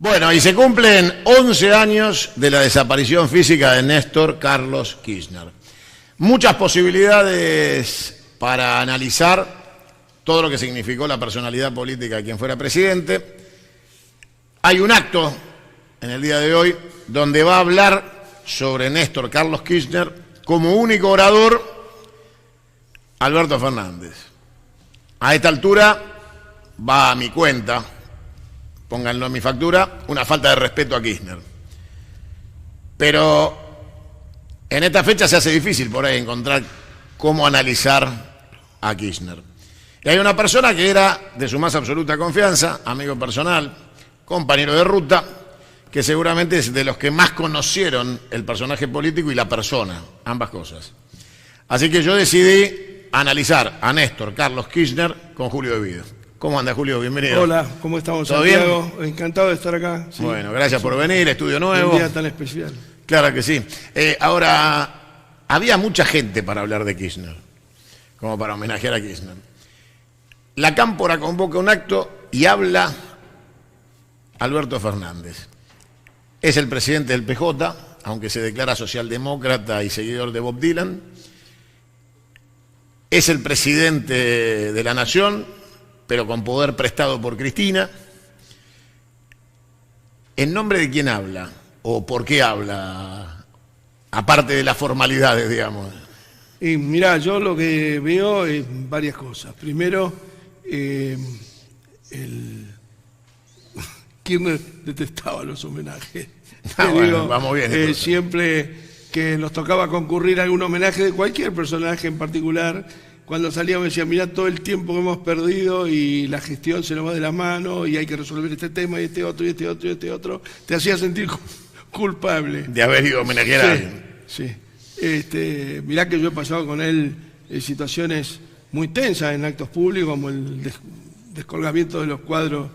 Bueno, y se cumplen 11 años de la desaparición física de Néstor Carlos Kirchner. Muchas posibilidades para analizar todo lo que significó la personalidad política de quien fuera presidente. Hay un acto en el día de hoy donde va a hablar sobre Néstor Carlos Kirchner como único orador Alberto Fernández. A esta altura va a mi cuenta, pónganlo en mi factura, una falta de respeto a Kirchner. Pero en esta fecha se hace difícil por ahí encontrar cómo analizar a Kirchner. Y hay una persona que era de su más absoluta confianza, amigo personal, compañero de ruta, que seguramente es de los que más conocieron el personaje político y la persona, ambas cosas. Así que yo decidí analizar a Néstor Carlos Kirchner con Julio De Vido. ¿Cómo anda, Julio? Bienvenido. Hola, ¿cómo estamos, ¿Todo Santiago? bien? Encantado de estar acá. Sí. Bueno, gracias por venir, estudio nuevo. Un día tan especial. Claro que sí. Ahora, había mucha gente para hablar de Kirchner, como para homenajear a Kirchner. La Cámpora convoca un acto y habla Alberto Fernández. Es el presidente del PJ, aunque se declara socialdemócrata y seguidor de Bob Dylan. Es el presidente de la Nación, pero con poder prestado por Cristina. ¿En nombre de quién habla? ¿O por qué habla? Aparte de las formalidades, digamos. Y mirá, yo lo que veo es varias cosas. Primero, Kirchner detestaba los homenajes. Bueno, vamos bien. Siempre que nos tocaba concurrir a algún homenaje de cualquier personaje en particular, cuando salíamos decía, mirá todo el tiempo que hemos perdido y la gestión se nos va de la mano y hay que resolver este tema y este otro y este otro y este otro, te hacía sentir culpable. De haber ido a homenajear a alguien. Sí. Mirá que yo he pasado con él situaciones muy tensas en actos públicos, como el descolgamiento de los cuadros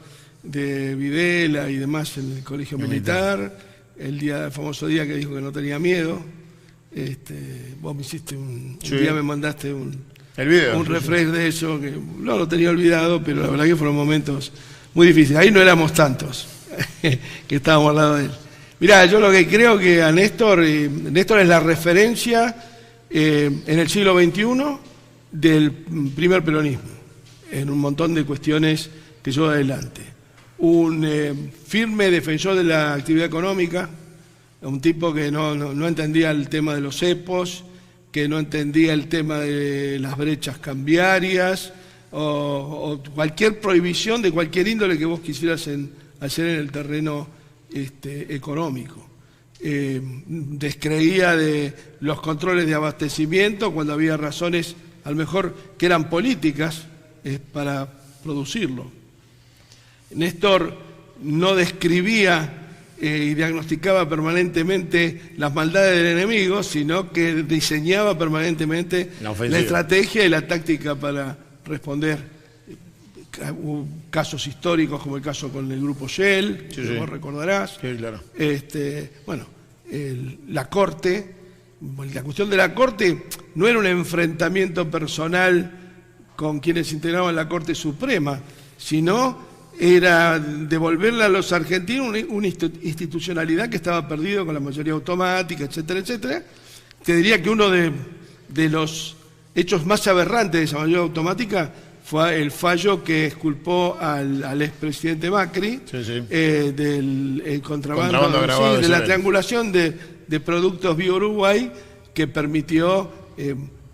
de Videla y demás en el colegio militar, el famoso día que dijo que no tenía miedo. Vos me hiciste un día me mandaste el video, un refresh de eso, que no lo tenía olvidado, pero la verdad que fueron momentos muy difíciles. Ahí no éramos tantos que estábamos al lado de él. Mirá, yo lo que creo que a Néstor es la referencia en el siglo XXI del primer peronismo, en un montón de cuestiones que llevó adelante. Un firme defensor de la actividad económica, un tipo que no entendía el tema de los cepos, que no entendía el tema de las brechas cambiarias o cualquier prohibición de cualquier índole que vos quisieras hacer en el terreno económico. Descreía de los controles de abastecimiento cuando había razones, a lo mejor, que eran políticas para producirlo. Néstor no describía y diagnosticaba permanentemente las maldades del enemigo, sino que diseñaba permanentemente la estrategia y la táctica para responder. Hubo casos históricos como el caso con el grupo Shell, que vos recordarás. Sí, claro. La Corte, la cuestión de la Corte no era un enfrentamiento personal con quienes integraban la Corte Suprema, sino era devolverle a los argentinos una institucionalidad que estaba perdido con la mayoría automática, etcétera, etcétera. Te diría que uno de los hechos más aberrantes de esa mayoría automática fue el fallo que exculpó al expresidente Macri del contrabando grabado, de la triangulación de productos Bio Uruguay, que permitió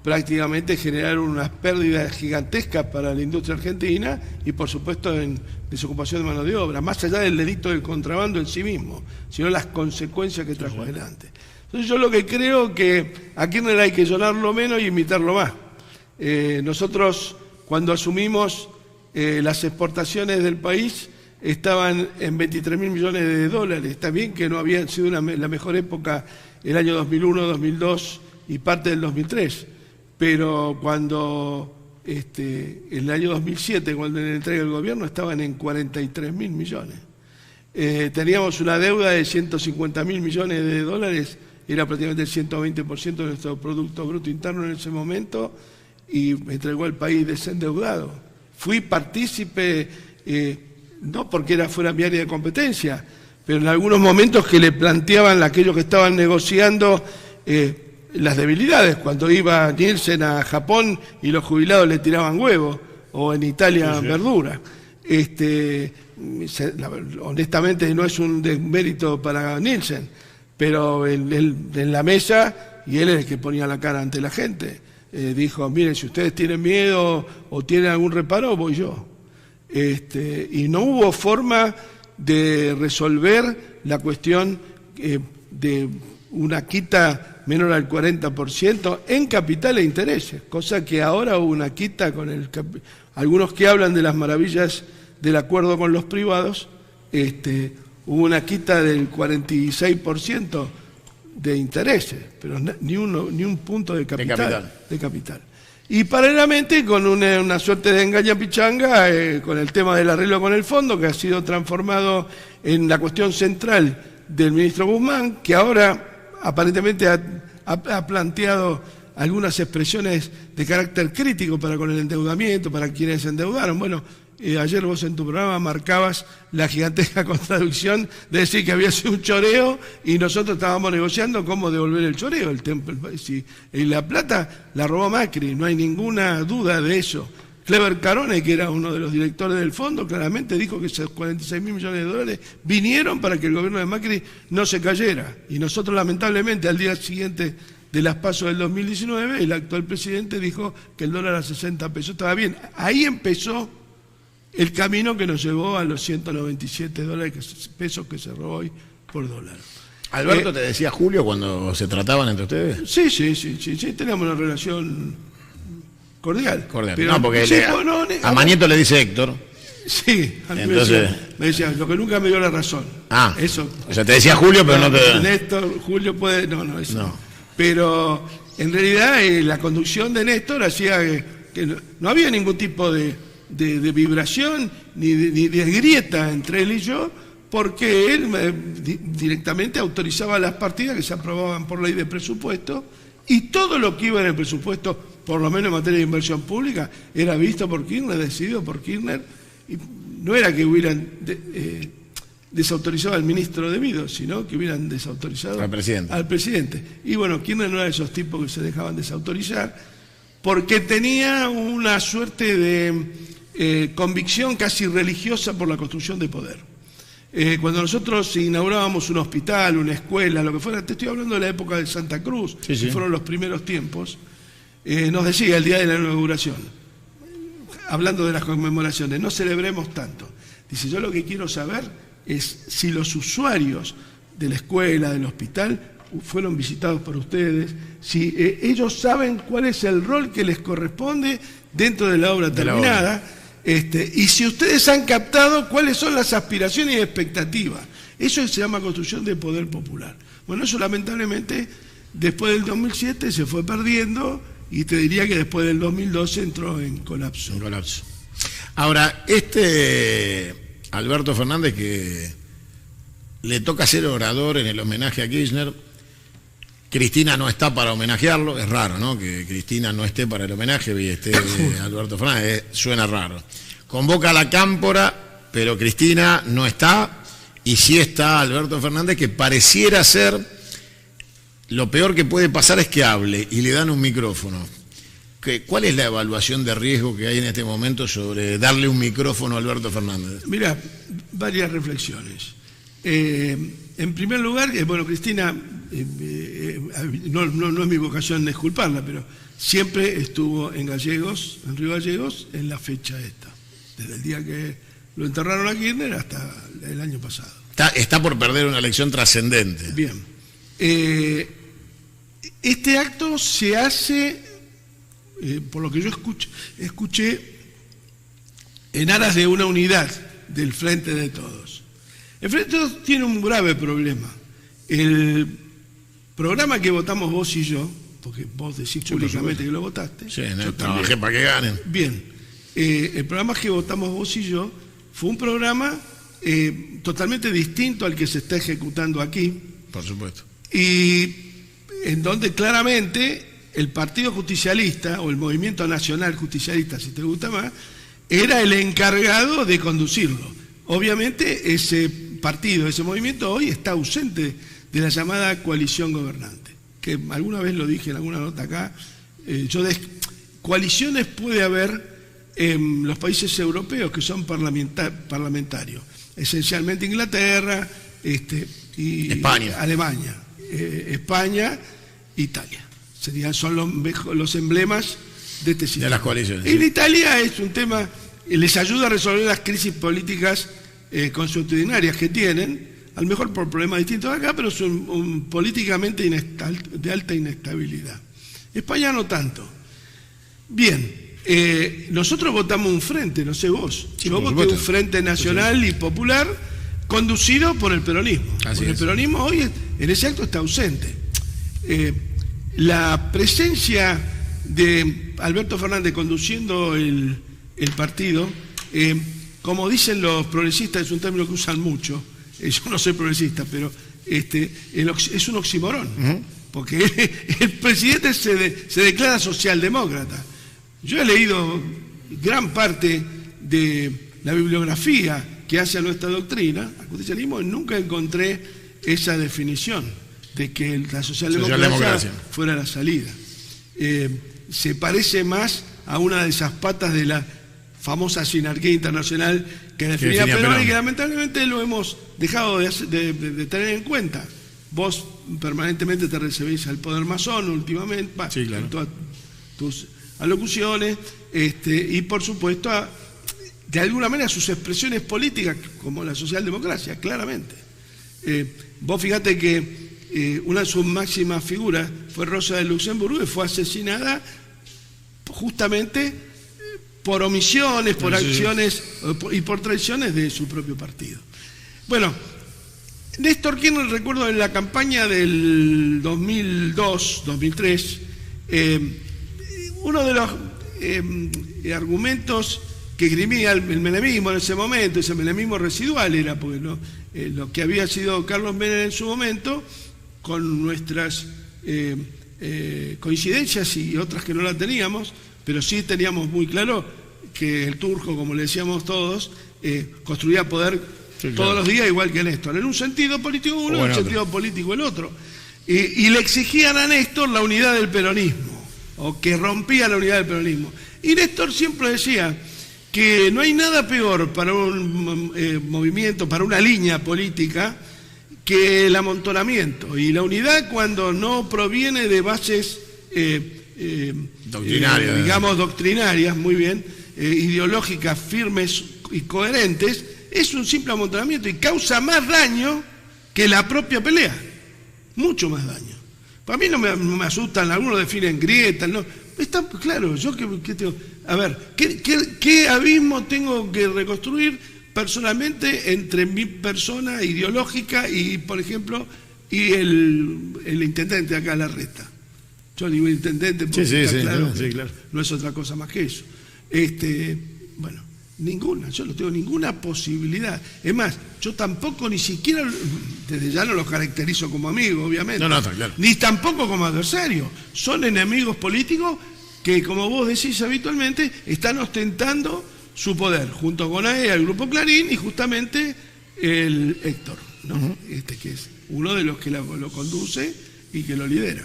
prácticamente generar unas pérdidas gigantescas para la industria argentina y, por supuesto, en desocupación de mano de obra, más allá del delito del contrabando en sí mismo, sino las consecuencias que trajo adelante. Entonces yo lo que creo que a Kirchner hay que llorarlo menos y imitarlo más. Nosotros, cuando asumimos las exportaciones del país, estaban en 23.000 millones de dólares. Está bien que no había sido la mejor época el año 2001, 2002 y parte del 2003, pero cuando en el año 2007, cuando le entrega el gobierno, estaban en 43.000 millones. Teníamos una deuda de 150.000 millones de dólares, era prácticamente el 120% de nuestro Producto Bruto Interno en ese momento, y entregó al país desendeudado. Fui partícipe, no porque fuera mi área de competencia, pero en algunos momentos que le planteaban a aquellos que estaban negociando las debilidades, cuando iba Nielsen a Japón y los jubilados le tiraban huevos, o en Italia verdura. Honestamente no es un desmérito para Nielsen, pero en la mesa, y él es el que ponía la cara ante la gente, dijo, miren, si ustedes tienen miedo o tienen algún reparo, voy yo. Y no hubo forma de resolver la cuestión de una quita menor al 40% en capital e intereses, cosa que ahora hubo una quita con algunos que hablan de las maravillas del acuerdo con los privados, hubo una quita del 46% de intereses, pero ni un punto de capital. Y paralelamente con una suerte de engañapichanga con el tema del arreglo con el fondo, que ha sido transformado en la cuestión central del ministro Guzmán, que ahora aparentemente ha planteado algunas expresiones de carácter crítico para con el endeudamiento, para quienes se endeudaron. Bueno, ayer vos en tu programa marcabas la gigantesca contradicción de decir que había sido un choreo y nosotros estábamos negociando cómo devolver el choreo. La plata la robó Macri, no hay ninguna duda de eso. Clever Carone, que era uno de los directores del fondo, claramente dijo que esos 46.000 millones de dólares vinieron para que el gobierno de Macri no se cayera. Y nosotros, lamentablemente, al día siguiente de las PASO del 2019, el actual presidente dijo que el dólar a 60 pesos estaba bien. Ahí empezó el camino que nos llevó a los 197 pesos que se robó hoy por dólar. ¿Alberto te decía Julio cuando se trataban entre ustedes? Sí, teníamos una relación cordial. Pero, no, porque a Manieto le dice Héctor. Sí, entonces me decía, lo que nunca me dio la razón. Eso. O sea, te decía Julio, pero no te... Néstor, Julio puede... No, eso no. Pero en realidad la conducción de Néstor hacía que no había ningún tipo de vibración ni de grieta entre él y yo, porque él directamente autorizaba las partidas que se aprobaban por ley de presupuesto, y todo lo que iba en el presupuesto, por lo menos en materia de inversión pública, era visto por Kirchner, decidido por Kirchner, y no era que hubieran desautorizado al ministro debido, sino que hubieran desautorizado al presidente. Y bueno, Kirchner no era de esos tipos que se dejaban desautorizar, porque tenía una suerte de convicción casi religiosa por la construcción de poder. Cuando nosotros inaugurábamos un hospital, una escuela, lo que fuera, te estoy hablando de la época de Santa Cruz, que fueron los primeros tiempos, nos decía el día de la inauguración, hablando de las conmemoraciones, no celebremos tanto. Dice, yo lo que quiero saber es si los usuarios de la escuela, del hospital, fueron visitados por ustedes, si ellos saben cuál es el rol que les corresponde dentro de la obra terminada, y si ustedes han captado cuáles son las aspiraciones y expectativas. Eso se llama construcción de poder popular. Bueno, eso lamentablemente después del 2007 se fue perdiendo, y te diría que después del 2012 entró en colapso. Ahora, Alberto Fernández, que le toca ser orador en el homenaje a Kirchner, Cristina no está para homenajearlo, es raro, ¿no? Que Cristina no esté para el homenaje y esté Alberto Fernández, suena raro. Convoca a la Cámpora, pero Cristina no está, y sí está Alberto Fernández, que pareciera ser, lo peor que puede pasar es que hable y le dan un micrófono. ¿Cuál es la evaluación de riesgo que hay en este momento sobre darle un micrófono a Alberto Fernández? Mira, varias reflexiones. En primer lugar, bueno, Cristina, no es mi vocación disculparla, pero siempre estuvo en Gallegos, en Río Gallegos, en la fecha esta, desde el día que lo enterraron a Kirchner hasta el año pasado. Está por perder una elección trascendente. Bien. Este acto se hace, por lo que yo escuché, en aras de una unidad del Frente de Todos. El Frente de Todos tiene un grave problema. El programa que votamos vos y yo, porque vos decís públicamente que lo votaste. Sí, trabajé para que ganen. Bien, el programa que votamos vos y yo fue un programa totalmente distinto al que se está ejecutando aquí. Por supuesto. Y en donde claramente el Partido Justicialista, o el Movimiento Nacional Justicialista, si te gusta más, era el encargado de conducirlo. Obviamente ese partido, ese movimiento, hoy está ausente de la llamada coalición gobernante. Que alguna vez lo dije en alguna nota acá, coaliciones puede haber en los países europeos que son parlamentarios, esencialmente Inglaterra y España. Alemania, España, Italia. Son los emblemas de este sistema. De las coaliciones. En Italia es un tema, les ayuda a resolver las crisis políticas consuetudinarias que tienen, a lo mejor por problemas distintos acá, pero son políticamente de alta inestabilidad. España no tanto. Bien, nosotros votamos un frente, no sé vos. Sí, yo voté un frente nacional y popular conducido por el peronismo. Porque el peronismo hoy en ese acto está ausente. La presencia de Alberto Fernández conduciendo el partido, como dicen los progresistas, es un término que usan mucho. Yo no soy progresista, pero es un oxímoron, porque el presidente se declara socialdemócrata. Yo he leído gran parte de la bibliografía que hace a nuestra doctrina, al justicialismo, y nunca encontré esa definición de que la socialdemocracia fuera la salida. Se parece más a una de esas patas de la famosa sinarquía internacional que definía Perón y que lamentablemente lo hemos dejado de tener en cuenta. Vos permanentemente te recibís al poder masón últimamente, sí, claro, en todas tus alocuciones, y por supuesto de alguna manera sus expresiones políticas como la socialdemocracia, claramente. Vos fíjate que una de sus máximas figuras fue Rosa de Luxemburgo y fue asesinada justamente por omisiones, por acciones y por traiciones de su propio partido. Bueno, Néstor Kirchner, recuerdo en la campaña del 2002-2003, uno de los argumentos que esgrimía el menemismo en ese momento, ese menemismo residual era, porque lo que había sido Carlos Menem en su momento, con nuestras coincidencias y otras que no la teníamos, pero sí teníamos muy claro que el turco, como le decíamos todos, construía poder todos los días igual que Néstor. En un sentido político uno, en un sentido político el otro. Y le exigían a Néstor la unidad del peronismo, o que rompía la unidad del peronismo. Y Néstor siempre decía que no hay nada peor para un movimiento, para una línea política, que el amontonamiento. Y la unidad cuando no proviene de bases doctrinarias, digamos doctrinarias, muy bien, ideológicas, firmes y coherentes, es un simple amontonamiento y causa más daño que la propia pelea, mucho más daño. Para mí no me asustan, algunos definen grietas, no, está claro, yo que tengo, a ver, ¿qué abismo tengo que reconstruir personalmente entre mi persona ideológica y, por ejemplo, y el intendente acá a Larreta? Yo digo intendente porque claro, no es otra cosa más que eso. Bueno, ninguna, yo no tengo ninguna posibilidad. Es más, yo tampoco ni siquiera, desde ya no los caracterizo como amigos, obviamente. No, está claro. Ni tampoco como adversarios. Son enemigos políticos que, como vos decís habitualmente, están ostentando su poder, junto con AE, al Grupo Clarín, y justamente el Héctor, ¿no? Que es uno de los que lo conduce y que lo lidera.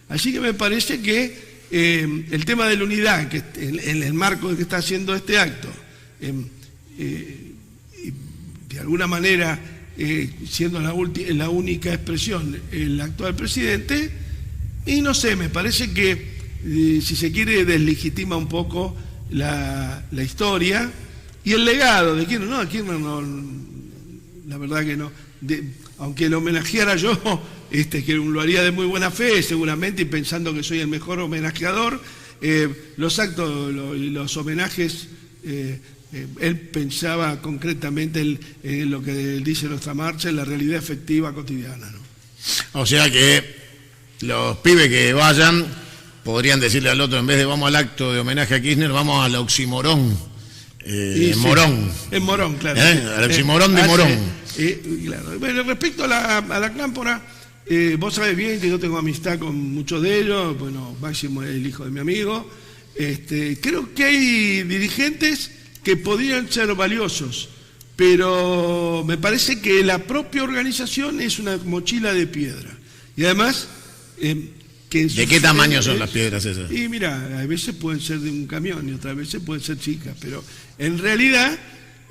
Así que me parece que el tema de la unidad, que en el marco de que está haciendo este acto, de alguna manera siendo la única expresión el actual presidente, y no sé, me parece que si se quiere deslegitima un poco la historia y el legado de Kirchner. No, Kirchner no, la verdad que no. Aunque lo homenajeara yo, que lo haría de muy buena fe, seguramente, y pensando que soy el mejor homenajeador, los actos y los homenajes, él pensaba concretamente en lo que dice nuestra marcha, en la realidad efectiva cotidiana, ¿no? O sea que los pibes que vayan podrían decirle al otro, en vez de vamos al acto de homenaje a Kirchner, vamos al oximorón. En Morón. En Morón, claro. Al oximorón de Morón. Claro. Bueno, respecto a la Cámpora, vos sabés bien que yo tengo amistad con muchos de ellos. Bueno, Máximo es el hijo de mi amigo. Creo que hay dirigentes que podrían ser valiosos, pero me parece que la propia organización es una mochila de piedra. Y además... ¿De qué tamaño son las piedras esas? Y mira, a veces pueden ser de un camión y otras veces pueden ser chicas, pero en realidad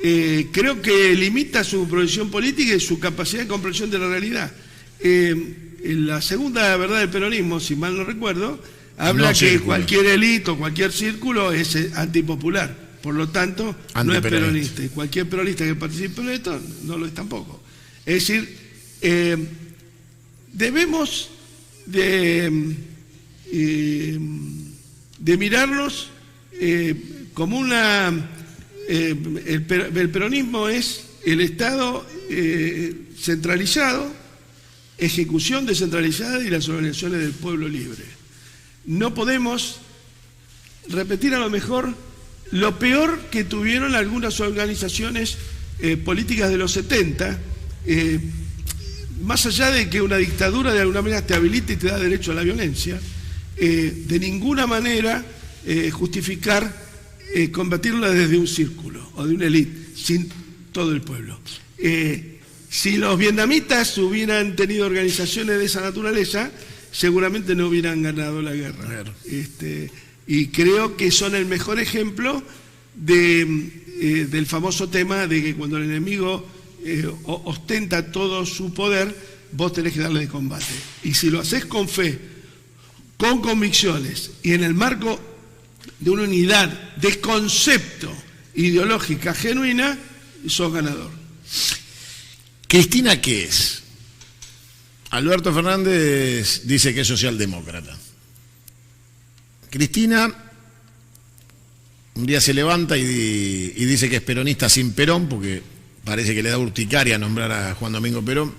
creo que limita su proyección política y su capacidad de comprensión de la realidad. La segunda verdad del peronismo, si mal no recuerdo, habla que cualquier élite o cualquier círculo es antipopular, por lo tanto no es peronista. Y cualquier peronista que participe en esto no lo es tampoco. Es decir, debemos de mirarnos como una... el peronismo es el Estado centralizado, ejecución descentralizada y las organizaciones del pueblo libre. No podemos repetir a lo mejor lo peor que tuvieron algunas organizaciones políticas de los 70, más allá de que una dictadura de alguna manera te habilita y te da derecho a la violencia, de ninguna manera justificar combatirla desde un círculo o de una élite, sin todo el pueblo. Si los vietnamitas hubieran tenido organizaciones de esa naturaleza, seguramente no hubieran ganado la guerra. Claro. Y creo que son el mejor ejemplo del famoso tema de que cuando el enemigo ostenta todo su poder, vos tenés que darle de combate. Y si lo haces con fe, con convicciones y en el marco de una unidad de concepto ideológica genuina, sos ganador. ¿Cristina qué es? Alberto Fernández dice que es socialdemócrata. Cristina un día se levanta y dice que es peronista sin Perón, porque parece que le da urticaria nombrar a Juan Domingo Perón.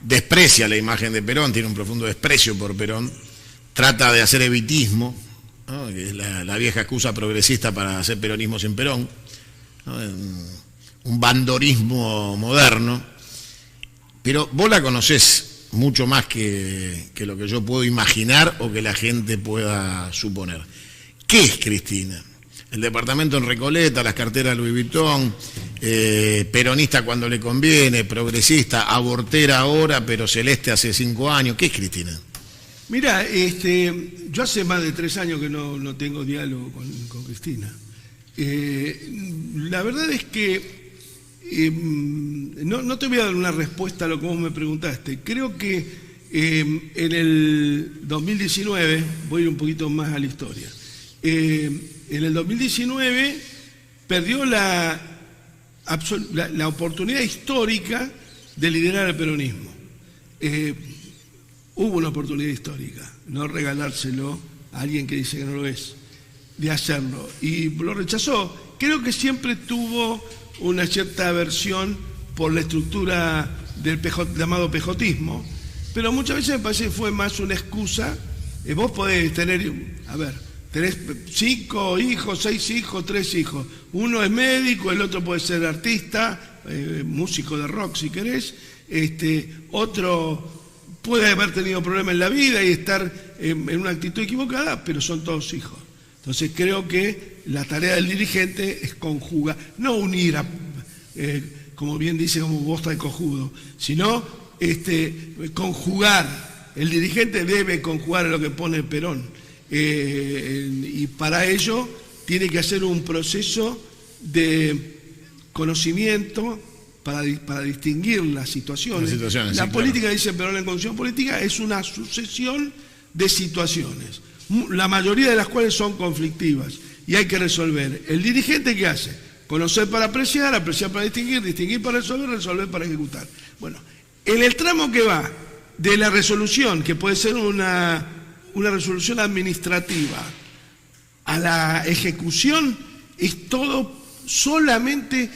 Desprecia la imagen de Perón, tiene un profundo desprecio por Perón. Trata de hacer evitismo, ¿no? Que es la vieja excusa progresista para hacer peronismo sin Perón, ¿no? Un bandorismo moderno. Pero vos la conocés mucho más que lo que yo puedo imaginar o que la gente pueda suponer. ¿Qué es Cristina? El departamento en Recoleta, las carteras Louis Vuitton, peronista cuando le conviene, progresista, abortera ahora, pero celeste hace 5 años. ¿Qué es Cristina? Mira, yo hace más de 3 años que no tengo diálogo con Cristina. La verdad es que no te voy a dar una respuesta a lo que vos me preguntaste. Creo que en el 2019, voy a ir un poquito más a la historia, en el 2019 perdió la oportunidad histórica de liderar el peronismo. Hubo una oportunidad histórica, no regalárselo a alguien que dice que no lo es, de hacerlo, y lo rechazó. Creo que siempre tuvo una cierta aversión por la estructura del llamado pejotismo, pero muchas veces me parece que fue más una excusa. Vos podés tener, tenés 5 hijos, 6 hijos, 3 hijos. Uno es médico, el otro puede ser artista, músico de rock si querés, otro puede haber tenido problemas en la vida y estar en una actitud equivocada, pero son todos hijos. Entonces creo que la tarea del dirigente es conjugar, no unir, como bien dice, como bosta de cojudo, sino conjugar. El dirigente debe conjugar lo que pone Perón, y para ello tiene que hacer un proceso de conocimiento para distinguir las situaciones. La política, dice Perón en Constitución Política, es una sucesión de situaciones, la mayoría de las cuales son conflictivas y hay que resolver. ¿El dirigente qué hace? Conocer para apreciar, apreciar para distinguir, distinguir para resolver, resolver para ejecutar. Bueno, en el tramo que va de la resolución, que puede ser una resolución administrativa, a la ejecución, es todo solamente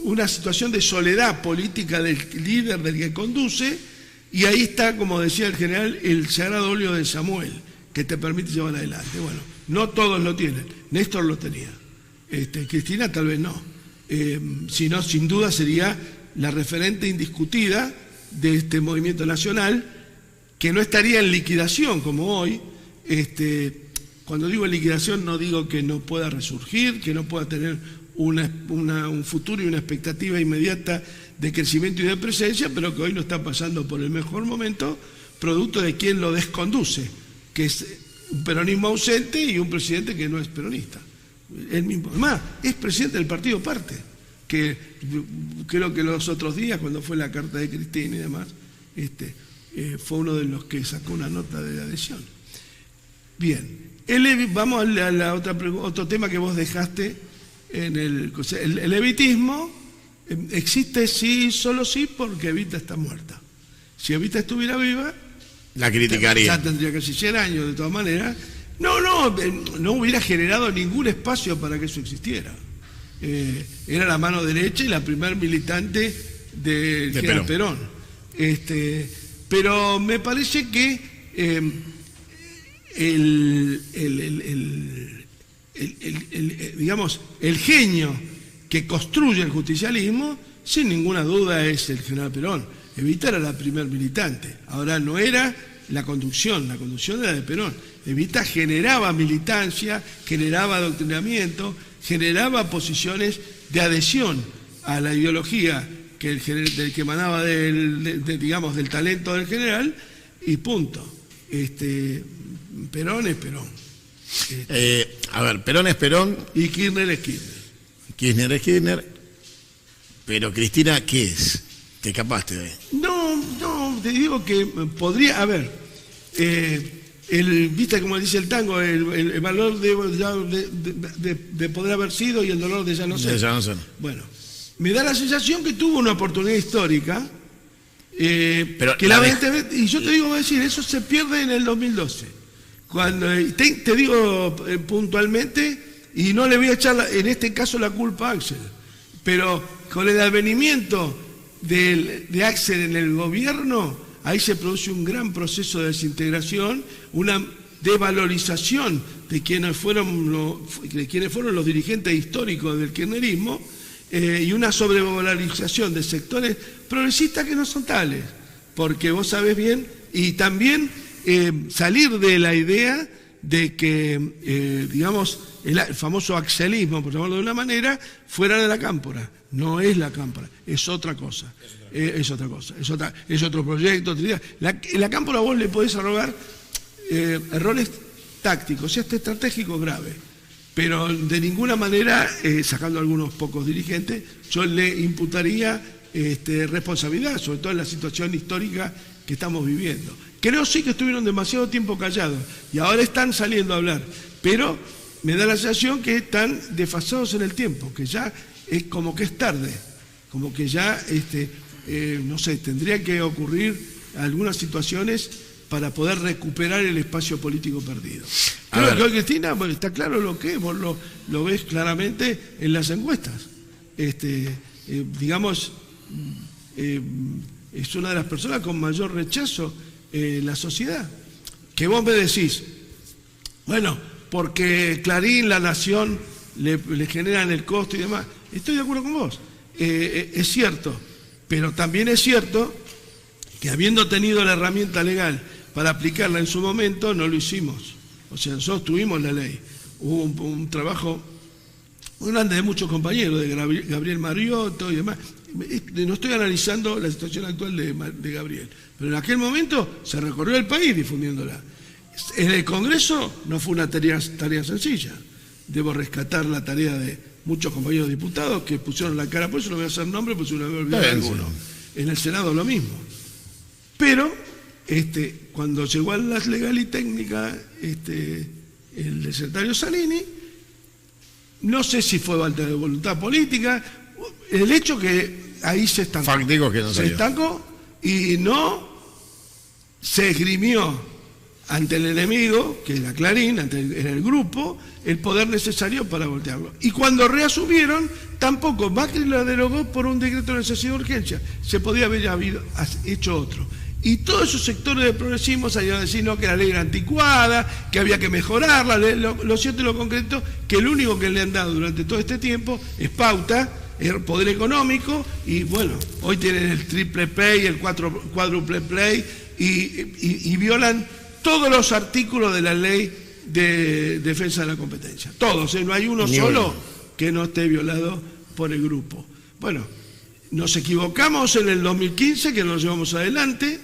una situación de soledad política del líder, del que conduce, y ahí está, como decía el general, el sagrado óleo de Samuel, que te permite llevar adelante. Bueno, no todos lo tienen. Néstor lo tenía. Cristina tal vez no. Sino, sin duda, sería la referente indiscutida de este movimiento nacional, que no estaría en liquidación como hoy. Cuando digo en liquidación no digo que no pueda resurgir, que no pueda tener un futuro y una expectativa inmediata de crecimiento y de presencia, pero que hoy no está pasando por el mejor momento, producto de quien lo desconduce, que es un peronismo ausente y un presidente que no es peronista. Él mismo, además, es presidente del partido Parte, que creo que los otros días, cuando fue la carta de Cristina y demás, fue uno de los que sacó una nota de adhesión. Bien, vamos a otro tema que vos dejaste en el levitismo. Existe sí, solo sí, porque Evita está muerta. Si Evita estuviera viva, la criticaría. Ya tendría casi 100 años, de todas maneras. No hubiera generado ningún espacio para que eso existiera. Era la mano derecha y la primer militante de Perón. Pero me parece que digamos, el genio que construye el justicialismo, sin ninguna duda, es el general Perón. Evita era la primer militante. Ahora no era la conducción era de Perón. Evita generaba militancia, generaba adoctrinamiento, generaba posiciones de adhesión a la ideología que emanaba digamos, del talento del general, y punto. Perón es Perón. A ver, Perón es Perón. Y Kirchner es Kirchner. Kirchner es Kirchner. Pero Cristina, ¿qué es? ¿Te escapaste de ahí? No, te digo que podría, a ver, viste como dice el tango, el valor de poder haber sido y el dolor de ya no ser. Bueno, me da la sensación que tuvo una oportunidad histórica, pero que y yo te digo, voy a decir, eso se pierde en el 2012. Cuando te digo puntualmente, y no le voy a echar en este caso la culpa a Axel, pero con el advenimiento de Axel en el gobierno, ahí se produce un gran proceso de desintegración, una devalorización de quienes fueron los dirigentes históricos del kirchnerismo, y una sobrevalorización de sectores progresistas que no son tales, porque vos sabés bien, y también salir de la idea de que, digamos, el famoso axelismo, por llamarlo de una manera, fuera de la cámpora. No es la cámpora, es otra cosa. Es otro proyecto. La cámpora vos le podés arrogar errores tácticos y hasta estratégicos graves, pero de ninguna manera, sacando a algunos pocos dirigentes, yo le imputaría responsabilidad, sobre todo en la situación histórica que estamos viviendo. Creo sí que estuvieron demasiado tiempo callados y ahora están saliendo a hablar, pero me da la sensación que están desfasados en el tiempo, que ya es como que es tarde, como que ya, no sé, tendría que ocurrir algunas situaciones para poder recuperar el espacio político perdido. Creo que hoy, Cristina, bueno, está claro lo que es, vos lo ves claramente en las encuestas. Digamos, es una de las personas con mayor rechazo en la sociedad. Que vos me decís, bueno, porque Clarín, La Nación, le generan el costo y demás. Estoy de acuerdo con vos, es cierto, pero también es cierto que habiendo tenido la herramienta legal para aplicarla en su momento, no lo hicimos. O sea, nosotros tuvimos la ley. Hubo un trabajo muy grande de muchos compañeros, de Gabriel Mariotto y demás. No estoy analizando la situación actual de Gabriel, pero en aquel momento se recorrió el país difundiéndola. En el Congreso no fue una tarea sencilla. Debo rescatar la tarea de muchos compañeros diputados que pusieron la cara, por eso no voy a hacer nombre, porque se me voy a olvidar alguno. En el Senado lo mismo. Pero cuando llegó a las legal y técnica el secretario Zanini, no sé si fue falta de voluntad política, el hecho que ahí se estancó. Fáctico que no se estancó y no se esgrimió ante el enemigo, que era Clarín, era el grupo, el poder necesario para voltearlo. Y cuando reasumieron, tampoco Macri lo derogó por un decreto de necesidad de urgencia. Se podía haber hecho otro. Y todos esos sectores de progresismo salieron a decir no, que la ley era anticuada, que había que mejorarla. Lo cierto y lo concreto, que el único que le han dado durante todo este tiempo es pauta, el poder económico, y bueno, hoy tienen el triple play, el cuádruple play, y violan todos los artículos de la ley de defensa de la competencia. Todos, no hay uno solo que no esté violado por el grupo. Bueno, nos equivocamos en el 2015, que nos llevamos adelante,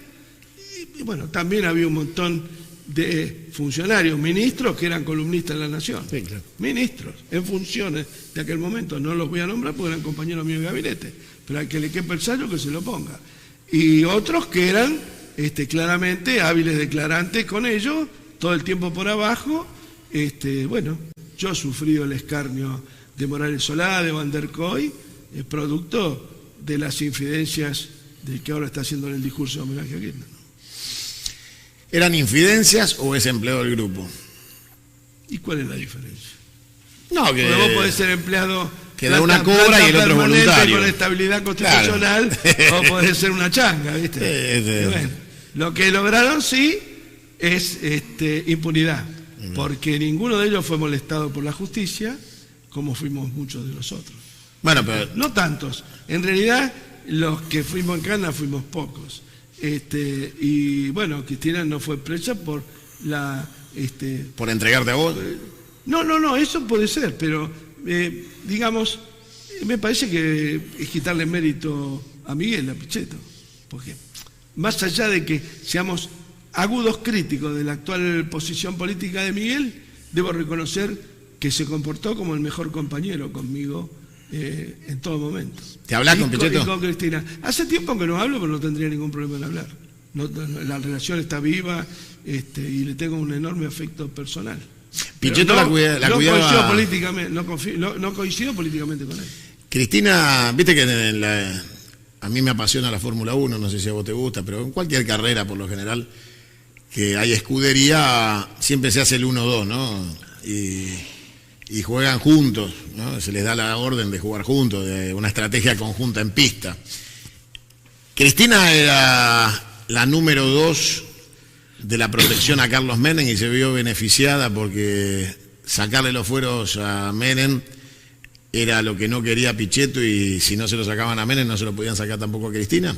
y bueno, también había un montón de funcionarios, ministros que eran columnistas de La Nación. Sí, claro. Ministros, en funciones de aquel momento. No los voy a nombrar porque eran compañeros míos de gabinete, pero al que le quepa el sayo que se lo ponga. Y otros que eran claramente hábiles declarantes con ellos, todo el tiempo por abajo. Bueno, yo he sufrido el escarnio de Morales Solá, de Van der Koy, producto de las infidencias del que ahora está haciendo el discurso de homenaje a Kirchner. ¿Eran infidencias o es empleado del grupo? ¿Y cuál es la diferencia? No, que porque vos podés ser empleado que da una cobra y el otro es voluntario. Con estabilidad constitucional, claro. O podés ser una changa, ¿viste? Bueno, lo que lograron sí es impunidad, porque ninguno de ellos fue molestado por la justicia, como fuimos muchos de nosotros. Bueno, pero no tantos. En realidad, los que fuimos en cana fuimos pocos. Y bueno, Cristina no fue presa por la... ¿por entregarte a vos? No, eso puede ser, pero digamos, me parece que es quitarle mérito a Miguel, a Pichetto, porque más allá de que seamos agudos críticos de la actual posición política de Miguel, debo reconocer que se comportó como el mejor compañero conmigo en todo momento. ¿Te hablás con Pichetto? Y con Cristina. Hace tiempo que no hablo, pero no tendría ningún problema en hablar. La relación está viva y le tengo un enorme afecto personal. Pichetto la cuidaba... No coincido políticamente con él. Cristina, viste que a mí me apasiona la Fórmula 1, no sé si a vos te gusta, pero en cualquier carrera, por lo general, que hay escudería, siempre se hace el 1-2, ¿no? Y juegan juntos, ¿no? Se les da la orden de jugar juntos, de una estrategia conjunta en pista. Cristina era la número 2 de la protección a Carlos Menem y se vio beneficiada porque sacarle los fueros a Menem era lo que no quería Pichetto, y si no se lo sacaban a Menem no se lo podían sacar tampoco a Cristina,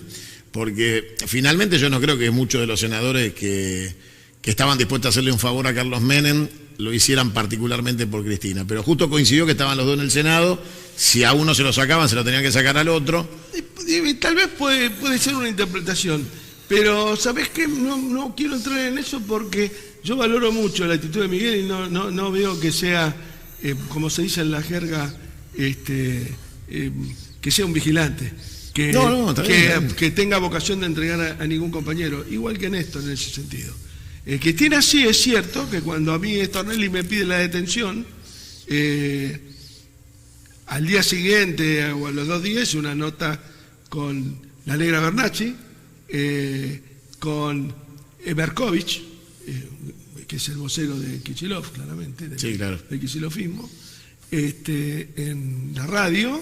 porque finalmente yo no creo que muchos de los senadores que estaban dispuestos a hacerle un favor a Carlos Menem lo hicieran particularmente por Cristina, pero justo coincidió que estaban los dos en el Senado. Si a uno se lo sacaban, se lo tenían que sacar al otro. Y tal vez puede ser una interpretación, pero ¿sabés qué? No quiero entrar en eso porque yo valoro mucho la actitud de Miguel y no veo que sea, como se dice en la jerga, que sea un vigilante, que tenga vocación de entregar a ningún compañero, igual que Néstor en ese sentido. Cristina sí es cierto que cuando a mí Stornelli me pide la detención, al día siguiente o a los 2 días una nota con la Negra Bernacci, con Berkovich, que es el vocero de Kicillof, claramente, del kicillofismo, en la radio,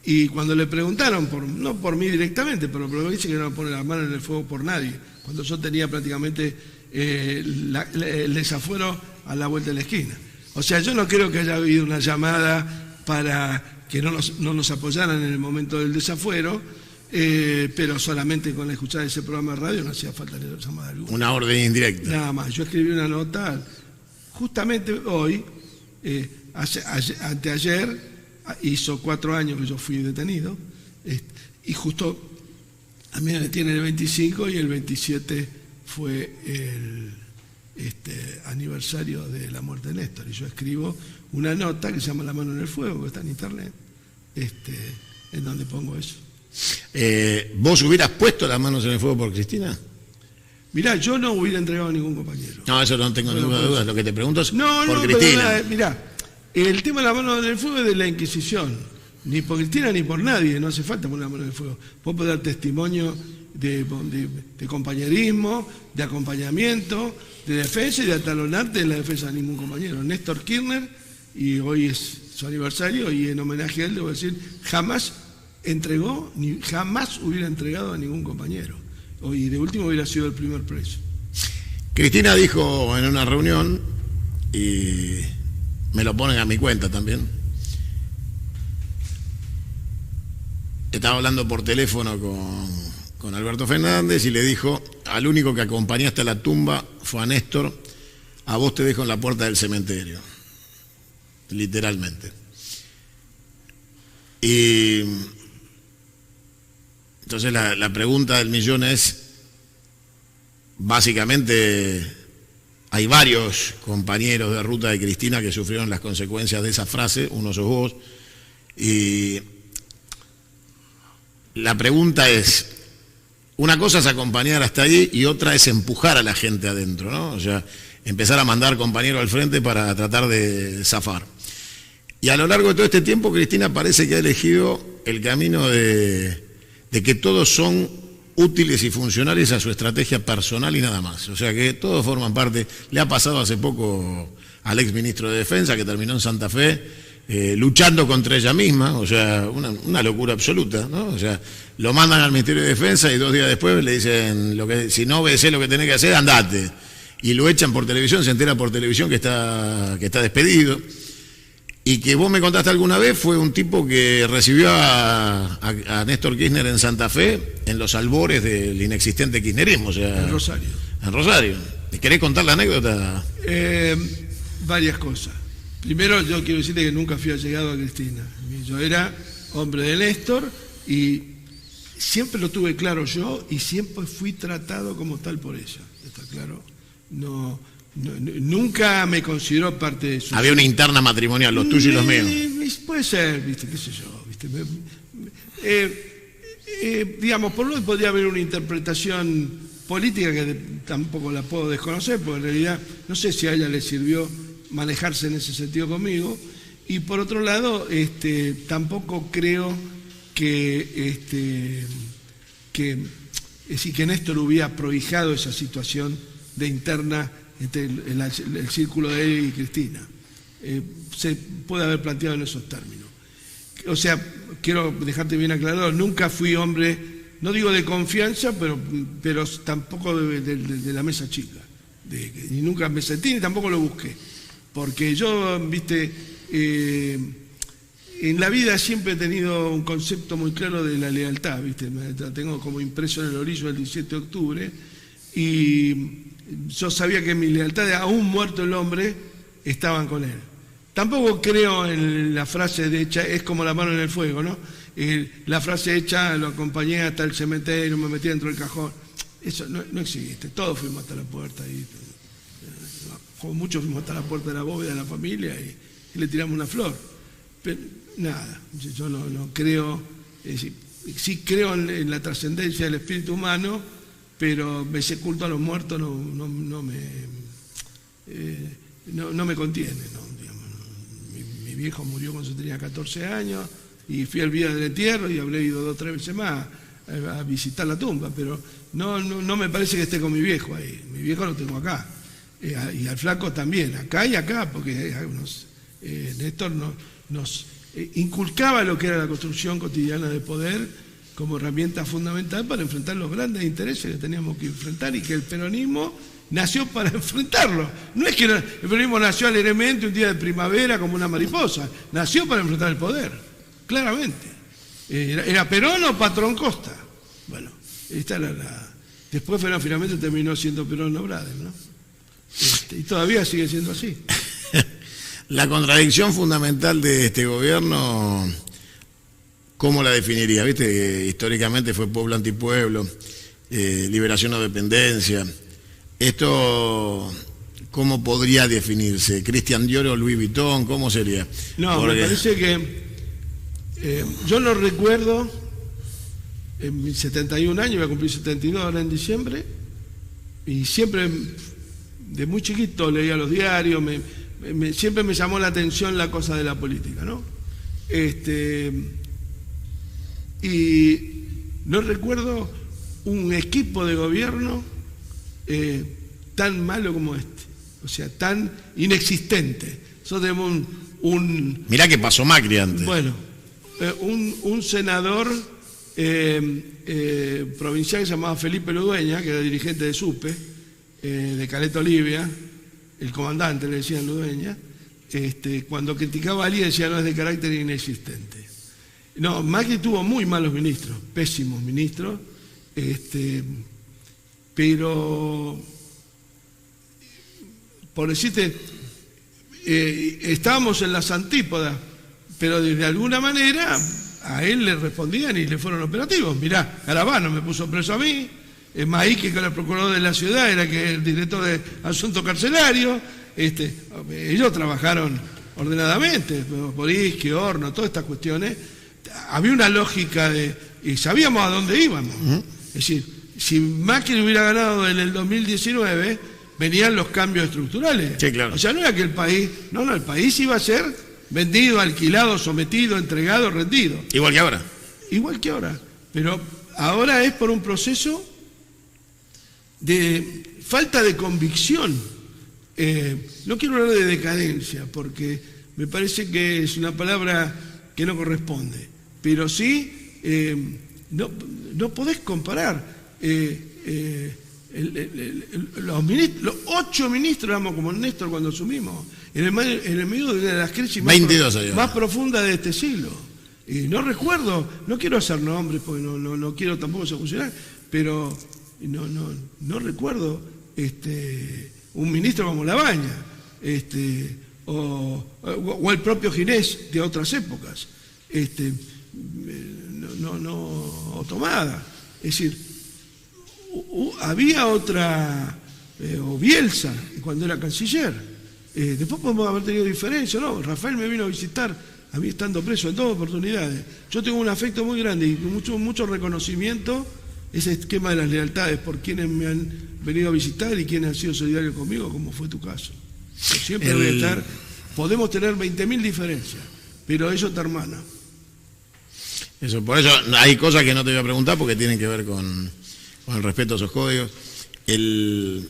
y cuando le preguntaron, no por mí directamente, pero dice que no pone la mano en el fuego por nadie, cuando yo tenía prácticamente el desafuero a la vuelta de la esquina. O sea, yo no creo que haya habido una llamada para que no nos apoyaran en el momento del desafuero, pero solamente con escuchar ese programa de radio no hacía falta ni llamada alguna. Una orden indirecta. Nada más. Yo escribí una nota justamente hoy, anteayer, hizo 4 años que yo fui detenido, y justo a mí me tiene el 25 y el 27 fue el aniversario de la muerte de Néstor, y yo escribo una nota que se llama La mano en el fuego, que está en internet, en donde pongo eso. ¿Vos hubieras puesto las manos en el fuego por Cristina? Mirá, yo no hubiera entregado a ningún compañero. No, eso no tengo ninguna duda. Lo que te pregunto es por Cristina. Mirá, el tema de la mano en el fuego es de la Inquisición. Ni por Cristina ni por nadie, no hace falta poner la mano en el fuego. Vos podés dar testimonio de compañerismo, de acompañamiento, de defensa y de atalonarte en la defensa de ningún compañero. Néstor Kirchner, y hoy es su aniversario, y en homenaje a él debo decir, jamás entregó, ni jamás hubiera entregado a ningún compañero. Y de último hubiera sido el primer preso. Cristina dijo en una reunión, y me lo ponen a mi cuenta también, estaba hablando por teléfono con Alberto Fernández y le dijo: al único que acompañaste a la tumba fue a Néstor, a vos te dejo en la puerta del cementerio, literalmente. Y entonces la pregunta del millón es, básicamente, hay varios compañeros de ruta de Cristina que sufrieron las consecuencias de esa frase, uno sos vos, y la pregunta es, una cosa es acompañar hasta ahí y otra es empujar a la gente adentro, ¿no? O sea, empezar a mandar compañeros al frente para tratar de zafar. Y a lo largo de todo este tiempo, Cristina parece que ha elegido el camino de que todos son útiles y funcionales a su estrategia personal y nada más. O sea que todos forman parte. Le ha pasado hace poco al ex ministro de Defensa, que terminó en Santa Fe, luchando contra ella misma, o sea, una locura absoluta, ¿no? O sea, lo mandan al Ministerio de Defensa y 2 días después le dicen, si no obedecés lo que tenés que hacer, andate. Y lo echan por televisión, se entera por televisión que está despedido. Y que vos me contaste alguna vez fue un tipo que recibió a Néstor Kirchner en Santa Fe en los albores del inexistente kirchnerismo, o sea, En Rosario. En Rosario. ¿Querés contar la anécdota? Varias cosas. Primero, yo quiero decirte que nunca fui allegado a Cristina. Yo era hombre de Néstor y siempre lo tuve claro yo y siempre fui tratado como tal por ella. ¿Está claro? Nunca me consideró parte de su... Había una interna matrimonial, los tuyos y los míos. Puede ser, ¿viste? ¿Qué sé yo? ¿Viste? Digamos, por lo menos podría haber una interpretación política que tampoco la puedo desconocer, porque en realidad no sé si a ella le sirvió manejarse en ese sentido conmigo. Y por otro lado, tampoco creo que Néstor hubiera prohijado esa situación de interna entre el círculo de él y Cristina. Se puede haber planteado en esos términos. O sea, quiero dejarte bien aclarado, nunca fui hombre, no digo de confianza, pero tampoco de la mesa chica. Y nunca me sentí ni tampoco lo busqué. Porque yo, viste, en la vida siempre he tenido un concepto muy claro de la lealtad, viste, la tengo como impreso en el orillo del 17 de octubre, y yo sabía que mi lealtad, aún muerto el hombre, estaban con él. Tampoco creo en la frase de hecha, es como la mano en el fuego, ¿no? La frase hecha, lo acompañé hasta el cementerio, me metí dentro del cajón. Eso no existe, todos fuimos hasta la puerta, y como muchos fuimos hasta la puerta de la bóveda de la familia y le tiramos una flor. Pero nada, yo no creo, sí creo en la trascendencia del espíritu humano, pero ese culto a los muertos no me contiene, ¿no? Digamos, mi viejo murió cuando yo tenía 14 años y fui al día del entierro y habré ido 2 o 3 veces más a visitar la tumba, pero no me parece que esté con mi viejo ahí. Mi viejo lo tengo acá, y al flaco también, acá y acá, porque Néstor nos inculcaba lo que era la construcción cotidiana de poder como herramienta fundamental para enfrentar los grandes intereses que teníamos que enfrentar, y que el peronismo nació para enfrentarlo. No es que el peronismo nació alegremente un día de primavera como una mariposa, nació para enfrentar el poder, claramente. ¿Era Perón o Patrón Costa? Bueno, esta era después finalmente terminó siendo Perón Obrades, ¿no? Y todavía sigue siendo así. La contradicción fundamental de este gobierno, ¿cómo la definiría? ¿Viste? Históricamente fue pueblo antipueblo, liberación o dependencia. Esto, ¿cómo podría definirse? ¿Christian Dior o Louis Vuitton? ¿Cómo sería? No, me parece que yo no recuerdo, en mis 71 años, voy a cumplir 72 ahora en diciembre, y siempre, de muy chiquito, leía los diarios, siempre me llamó la atención la cosa de la política, ¿no? Y no recuerdo un equipo de gobierno tan malo como este, o sea, tan inexistente. Nosotros tenemos Mirá que pasó Macri antes. Bueno, un senador provincial que se llamaba Felipe Ludueña, que era dirigente de SUPE, de Caleta Olivia, el comandante le decían Ludueña, cuando criticaba a alguien decía no, es de carácter inexistente. No, Macri tuvo muy malos ministros, pésimos ministros, pero, por decirte, estábamos en las antípodas, pero de alguna manera a él le respondían y le fueron operativos. Mirá, Garabano me puso preso a mí, Maíque, que era el procurador de la ciudad, era el director de asuntos carcelarios. Ellos trabajaron ordenadamente, Borisky, Horno, todas estas cuestiones. Había una lógica y sabíamos a dónde íbamos. Es decir, si Macri hubiera ganado en el 2019, venían los cambios estructurales. Sí, claro. O sea, no era que el país iba a ser vendido, alquilado, sometido, entregado, rendido. Igual que ahora. Igual que ahora. Pero ahora es por un proceso de falta de convicción. No quiero hablar de decadencia, porque me parece que es una palabra que no corresponde. Pero sí, no podés comparar. Los 8 ministros éramos como Néstor cuando asumimos, en el medio de las crisis más profundas de este siglo. Y no recuerdo, no quiero hacer nombres porque no quiero tampoco ser funcionario, pero no recuerdo un ministro como Labaña, o el propio Ginés de otras épocas, o Tomada. Es decir, había otra, o Bielsa, cuando era canciller. Después podemos haber tenido diferencias, ¿no? Rafael me vino a visitar, a mí estando preso en 2 oportunidades. Yo tengo un afecto muy grande y mucho reconocimiento, ese esquema de las lealtades por quienes me han venido a visitar y quienes han sido solidarios conmigo, como fue tu caso. Yo siempre voy a estar, podemos tener 20.000 diferencias, pero eso te hermana. Eso, por eso hay cosas que no te voy a preguntar porque tienen que ver con el respeto a esos códigos. El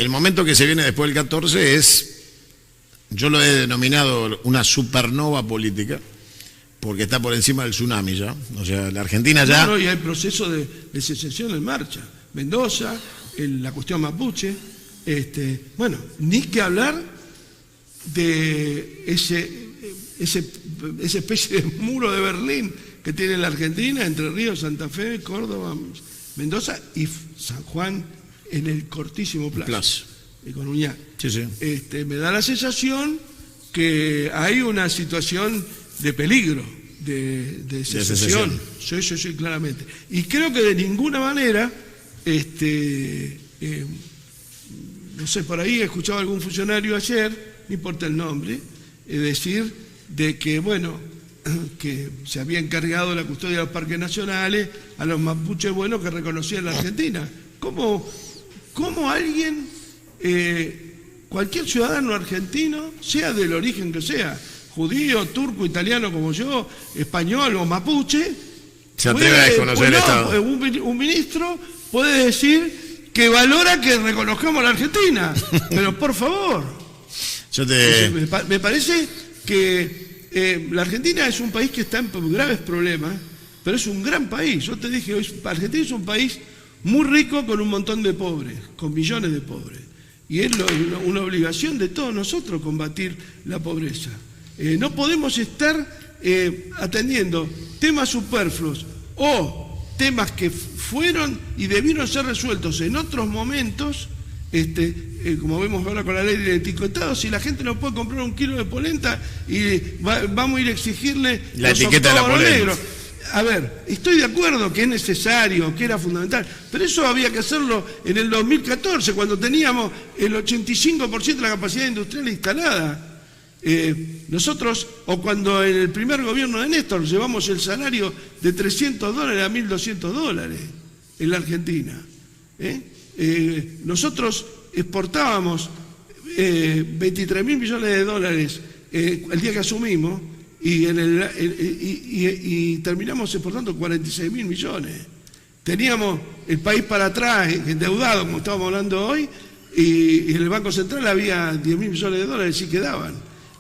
momento que se viene después del 14 yo lo he denominado una supernova política, porque está por encima del tsunami ya. O sea, la Argentina ya... No, y hay proceso de secesión en marcha. Mendoza, la cuestión mapuche, bueno, ni que hablar de esa especie de muro de Berlín que tiene la Argentina entre Río, Santa Fe, Córdoba, Mendoza y San Juan en el cortísimo plazo. Y con Uñac. Sí, sí. Me da la sensación que hay una situación de peligro, de secesión. Sí, claramente. Y creo que de ninguna manera, no sé, por ahí he escuchado a algún funcionario ayer, no importa el nombre, decir de que, bueno, que se había encargado la custodia de los parques nacionales a los mapuches buenos que reconocían la Argentina. ¿Cómo alguien, cualquier ciudadano argentino, sea del origen que sea, judío, turco, italiano como yo, español o mapuche, se atreve a desconocer el Estado? Un ministro puede decir que valora que reconozcamos la Argentina, pero por favor. Me parece que la Argentina es un país que está en graves problemas, pero es un gran país. Yo te dije, Argentina es un país muy rico con un montón de pobres, con millones de pobres. Y es una obligación de todos nosotros combatir la pobreza. No podemos estar atendiendo temas superfluos o temas que fueron y debieron ser resueltos en otros momentos, como vemos ahora con la ley de etiquetado. Si la gente no puede comprar 1 kilo de polenta y vamos a ir a exigirle la etiqueta de la polenta. A ver, estoy de acuerdo que es necesario, que era fundamental, pero eso había que hacerlo en el 2014, cuando teníamos el 85% de la capacidad industrial instalada. Nosotros, o cuando en el primer gobierno de Néstor llevamos el salario de $300 a $1.200 en la Argentina. Nosotros exportábamos 23.000 millones de dólares el día que asumimos y terminamos exportando 46.000 millones. Teníamos el país para atrás, endeudado, como estábamos hablando hoy, y en el Banco Central había 10.000 millones de dólares, sí quedaban.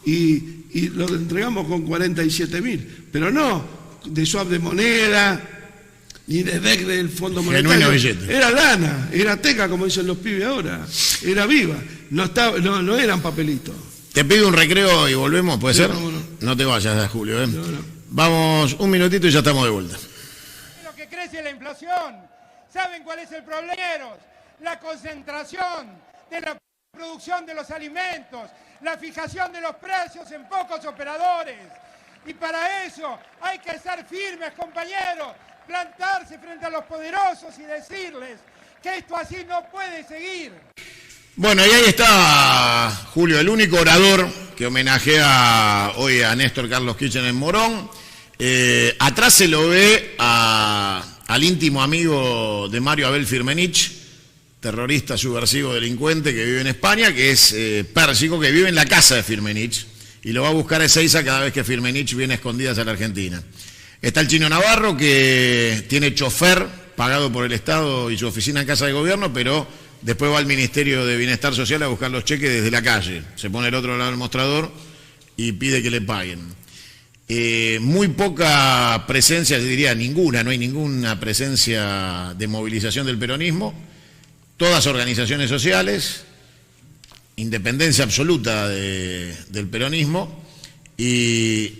Y lo entregamos con 47.000, pero no de swap de moneda, ni de DEC del Fondo Monetario. Era lana, era teca, como dicen los pibes ahora, era viva, no eran papelitos. Te pido un recreo y volvemos, ¿puede ser? No. No te vayas, Julio. No. Vamos un minutito y ya estamos de vuelta. Lo que crece es la inflación. ¿Saben cuál es el problema? La concentración de la producción de los alimentos, la fijación de los precios en pocos operadores. Y para eso hay que ser firmes, compañeros, plantarse frente a los poderosos y decirles que esto así no puede seguir. Bueno, y ahí está Julio, el único orador que homenajea hoy a Néstor Carlos Kirchner en Morón. Atrás se lo ve al íntimo amigo de Mario Abel Firmenich, terrorista, subversivo, delincuente que vive en España, que es Pérsico, que vive en la casa de Firmenich, y lo va a buscar a Ezeiza cada vez que Firmenich viene a escondidas a la Argentina. Está el Chino Navarro, que tiene chofer pagado por el Estado y su oficina en Casa de Gobierno, pero después va al Ministerio de Bienestar Social a buscar los cheques desde la calle. Se pone al otro lado del mostrador y pide que le paguen. Muy poca presencia, yo diría ninguna, no hay ninguna presencia de movilización del peronismo. Todas organizaciones sociales, independencia absoluta del peronismo, y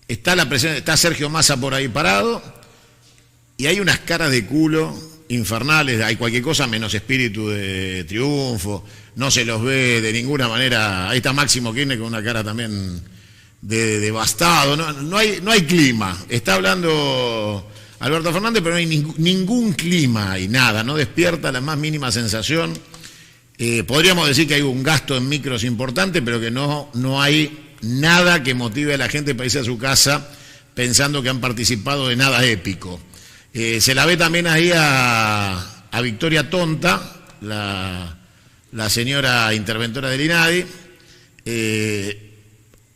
está la presencia, está Sergio Massa por ahí parado, y hay unas caras de culo infernales, hay cualquier cosa menos espíritu de triunfo, no se los ve de ninguna manera. Ahí está Máximo Kirchner con una cara también de devastado, no hay clima. Está hablando Alberto Fernández, pero no hay ningún clima y nada, no despierta la más mínima sensación. Podríamos decir que hay un gasto en micros importante, pero que no hay nada que motive a la gente para irse a su casa pensando que han participado de nada épico. Se la ve también ahí a Victoria Tonta, la señora interventora del INADI.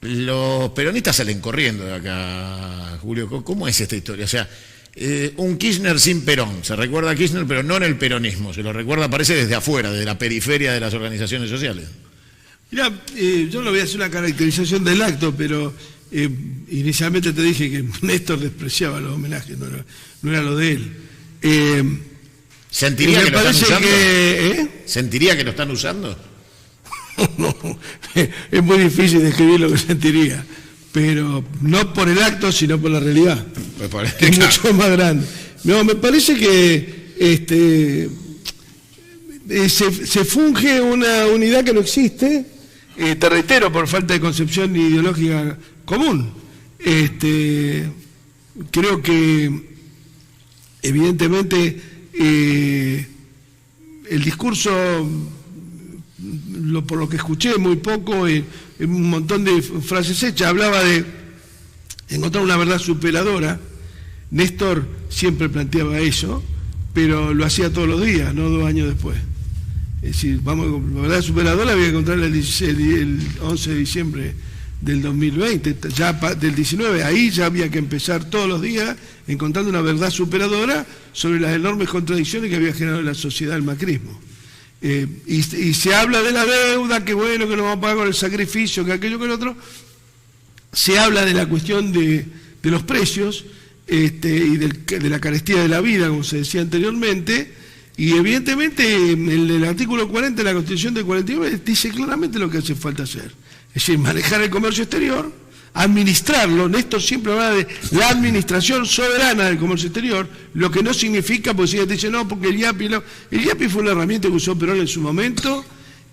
Los peronistas salen corriendo de acá, Julio. ¿Cómo es esta historia? O sea, un Kirchner sin Perón. Se recuerda a Kirchner, pero no en el peronismo. Se lo recuerda, parece, desde afuera, desde la periferia de las organizaciones sociales. Mirá, yo no voy a hacer una caracterización del acto, pero inicialmente te dije que Néstor despreciaba los homenajes, no era lo de él. ¿Sentiría que lo están usando? ¿Sentiría que lo están usando? No, es muy difícil describir lo que sentiría, pero no por el acto, sino por la realidad, que es mucho más grande. No, me parece que se funge una unidad que no existe, te reitero, por falta de concepción ideológica común. Creo que evidentemente el discurso, por lo que escuché muy poco, un montón de frases hechas, hablaba de encontrar una verdad superadora. Néstor siempre planteaba eso, pero lo hacía todos los días, no 2 años después. Es decir, la verdad superadora la había que encontrar el 11 de diciembre del 2020, ya del 19, ahí ya había que empezar todos los días encontrando una verdad superadora sobre las enormes contradicciones que había generado en la sociedad el macrismo. Y se habla de la deuda, que bueno, que nos vamos a pagar con el sacrificio, que aquello, que el otro. Se habla de la cuestión de los precios y de la carestía de la vida, como se decía anteriormente, y evidentemente el artículo 40 de la Constitución del 49 dice claramente lo que hace falta hacer. Es decir, manejar el comercio exterior, administrarlo. Néstor siempre habla de la administración soberana del comercio exterior, lo que no significa, porque si te dice no, porque el IAPI fue una herramienta que usó Perón en su momento,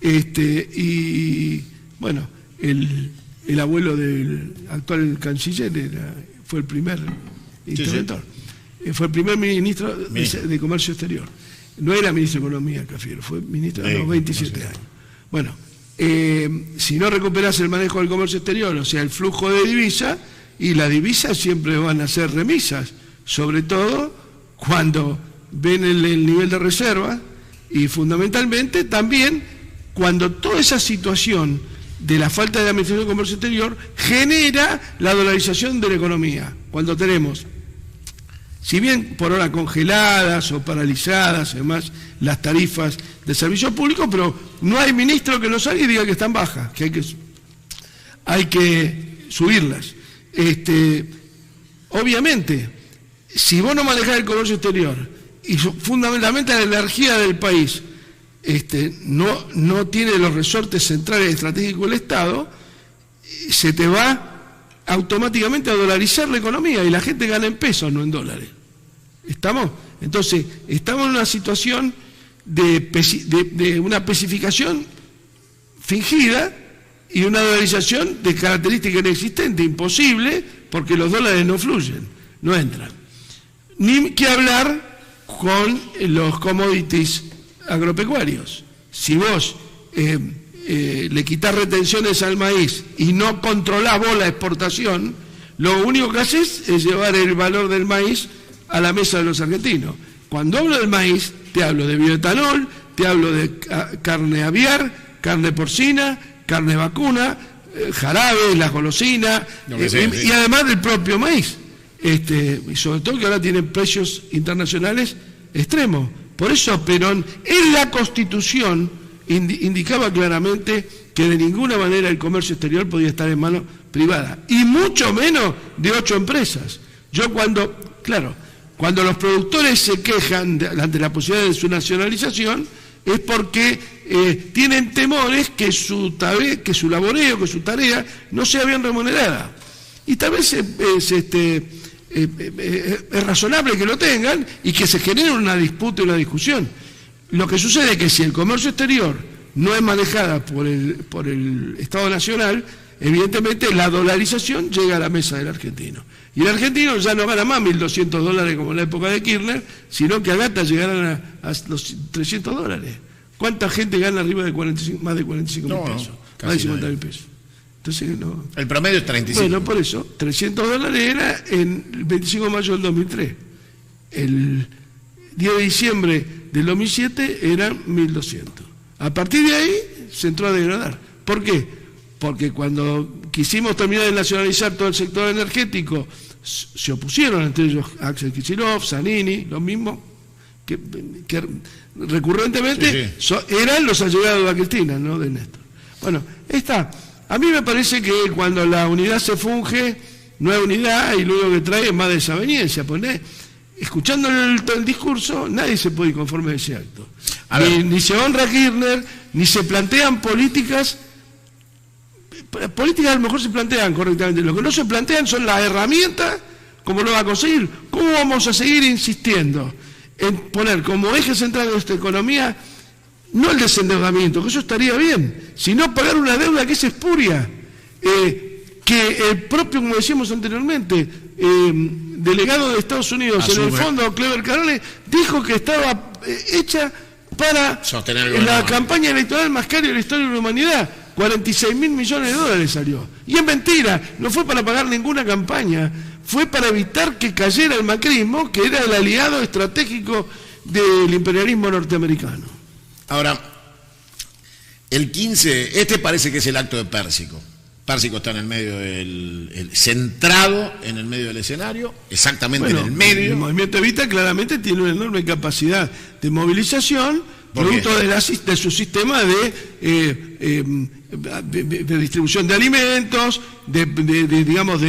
y bueno, el abuelo del actual canciller fue el primer interventor, fue el primer ministro de Comercio Exterior. No era ministro de Economía, Cafiero, fue ministro de los 27 años. Bueno, si no recuperas el manejo del comercio exterior, o sea, el flujo de divisas, y las divisas siempre van a ser remisas, sobre todo cuando ven el nivel de reserva, y fundamentalmente también cuando toda esa situación de la falta de administración del comercio exterior genera la dolarización de la economía. Cuando tenemos, si bien por ahora congeladas o paralizadas, además, las tarifas de servicios públicos, pero no hay ministro que no salga y diga que están bajas, que hay que subirlas. Obviamente, si vos no manejás el comercio exterior y fundamentalmente la energía del país no tiene los resortes centrales estratégicos del Estado, se te va automáticamente a dolarizar la economía y la gente gana en pesos, no en dólares. ¿Estamos? Entonces, estamos en una situación de una especificación fingida y una dolarización de característica inexistente, imposible, porque los dólares no fluyen, no entran. Ni que hablar con los commodities agropecuarios. Si vos le quitas retenciones al maíz y no controlás vos la exportación, lo único que haces es llevar el valor del maíz a la mesa de los argentinos. Cuando hablo del maíz, te hablo de bioetanol, te hablo de carne aviar, carne porcina, carne vacuna, jarabe, las golosinas, y además del propio maíz. Y sobre todo que ahora tienen precios internacionales extremos. Por eso Perón, en la Constitución, indicaba claramente que de ninguna manera el comercio exterior podía estar en manos privadas, y mucho menos de 8 empresas. Cuando los productores se quejan ante la posibilidad de su nacionalización, es porque tienen temores que su laboreo, que su tarea no sea bien remunerada. Y tal vez es razonable que lo tengan y que se genere una disputa y una discusión. Lo que sucede es que si el comercio exterior no es manejada por el Estado Nacional, evidentemente la dolarización llega a la mesa del argentino. Y el argentino ya no gana más $1.200 como en la época de Kirchner, sino que a gata llegarán a los $300. ¿Cuánta gente gana arriba de más de 45 mil pesos? Más de 50 mil pesos. Entonces, no. El promedio es 35. Bueno, por eso, $300 era en el 25 de mayo del 2003. El 10 de diciembre del 2007 eran 1.200. A partir de ahí se entró a degradar. ¿Por qué? Porque cuando quisimos terminar de nacionalizar todo el sector energético, se opusieron, entre ellos Axel Kicillof, Zanini, los mismos que recurrentemente eran los allegados a Cristina, ¿no? De Néstor. Bueno, a mí me parece que cuando la unidad se funge, no hay unidad, y luego que trae es más desaveniencia. Pues, escuchando el discurso, nadie se puede ir conforme a ese acto. Ni se honra a Kirchner, ni se plantean políticas a lo mejor se plantean correctamente. Lo que no se plantean son las herramientas, cómo lo va a conseguir, cómo vamos a seguir insistiendo en poner como eje central de nuestra economía no el desendeudamiento, que eso estaría bien, sino pagar una deuda que es espuria, que el propio, como decíamos anteriormente, delegado de Estados Unidos en el fondo, Clever Carone, dijo que estaba hecha para la campaña electoral más cara de la historia de la humanidad. $46.000 millones salió. Y es mentira, no fue para pagar ninguna campaña, fue para evitar que cayera el macrismo, que era el aliado estratégico del imperialismo norteamericano. Ahora, el 15, parece que es el acto de Pérsico. Pérsico está en el medio centrado en el medio del escenario, exactamente en el medio. El movimiento Evita claramente tiene una enorme capacidad de movilización, producto de su sistema de distribución de alimentos, digamos,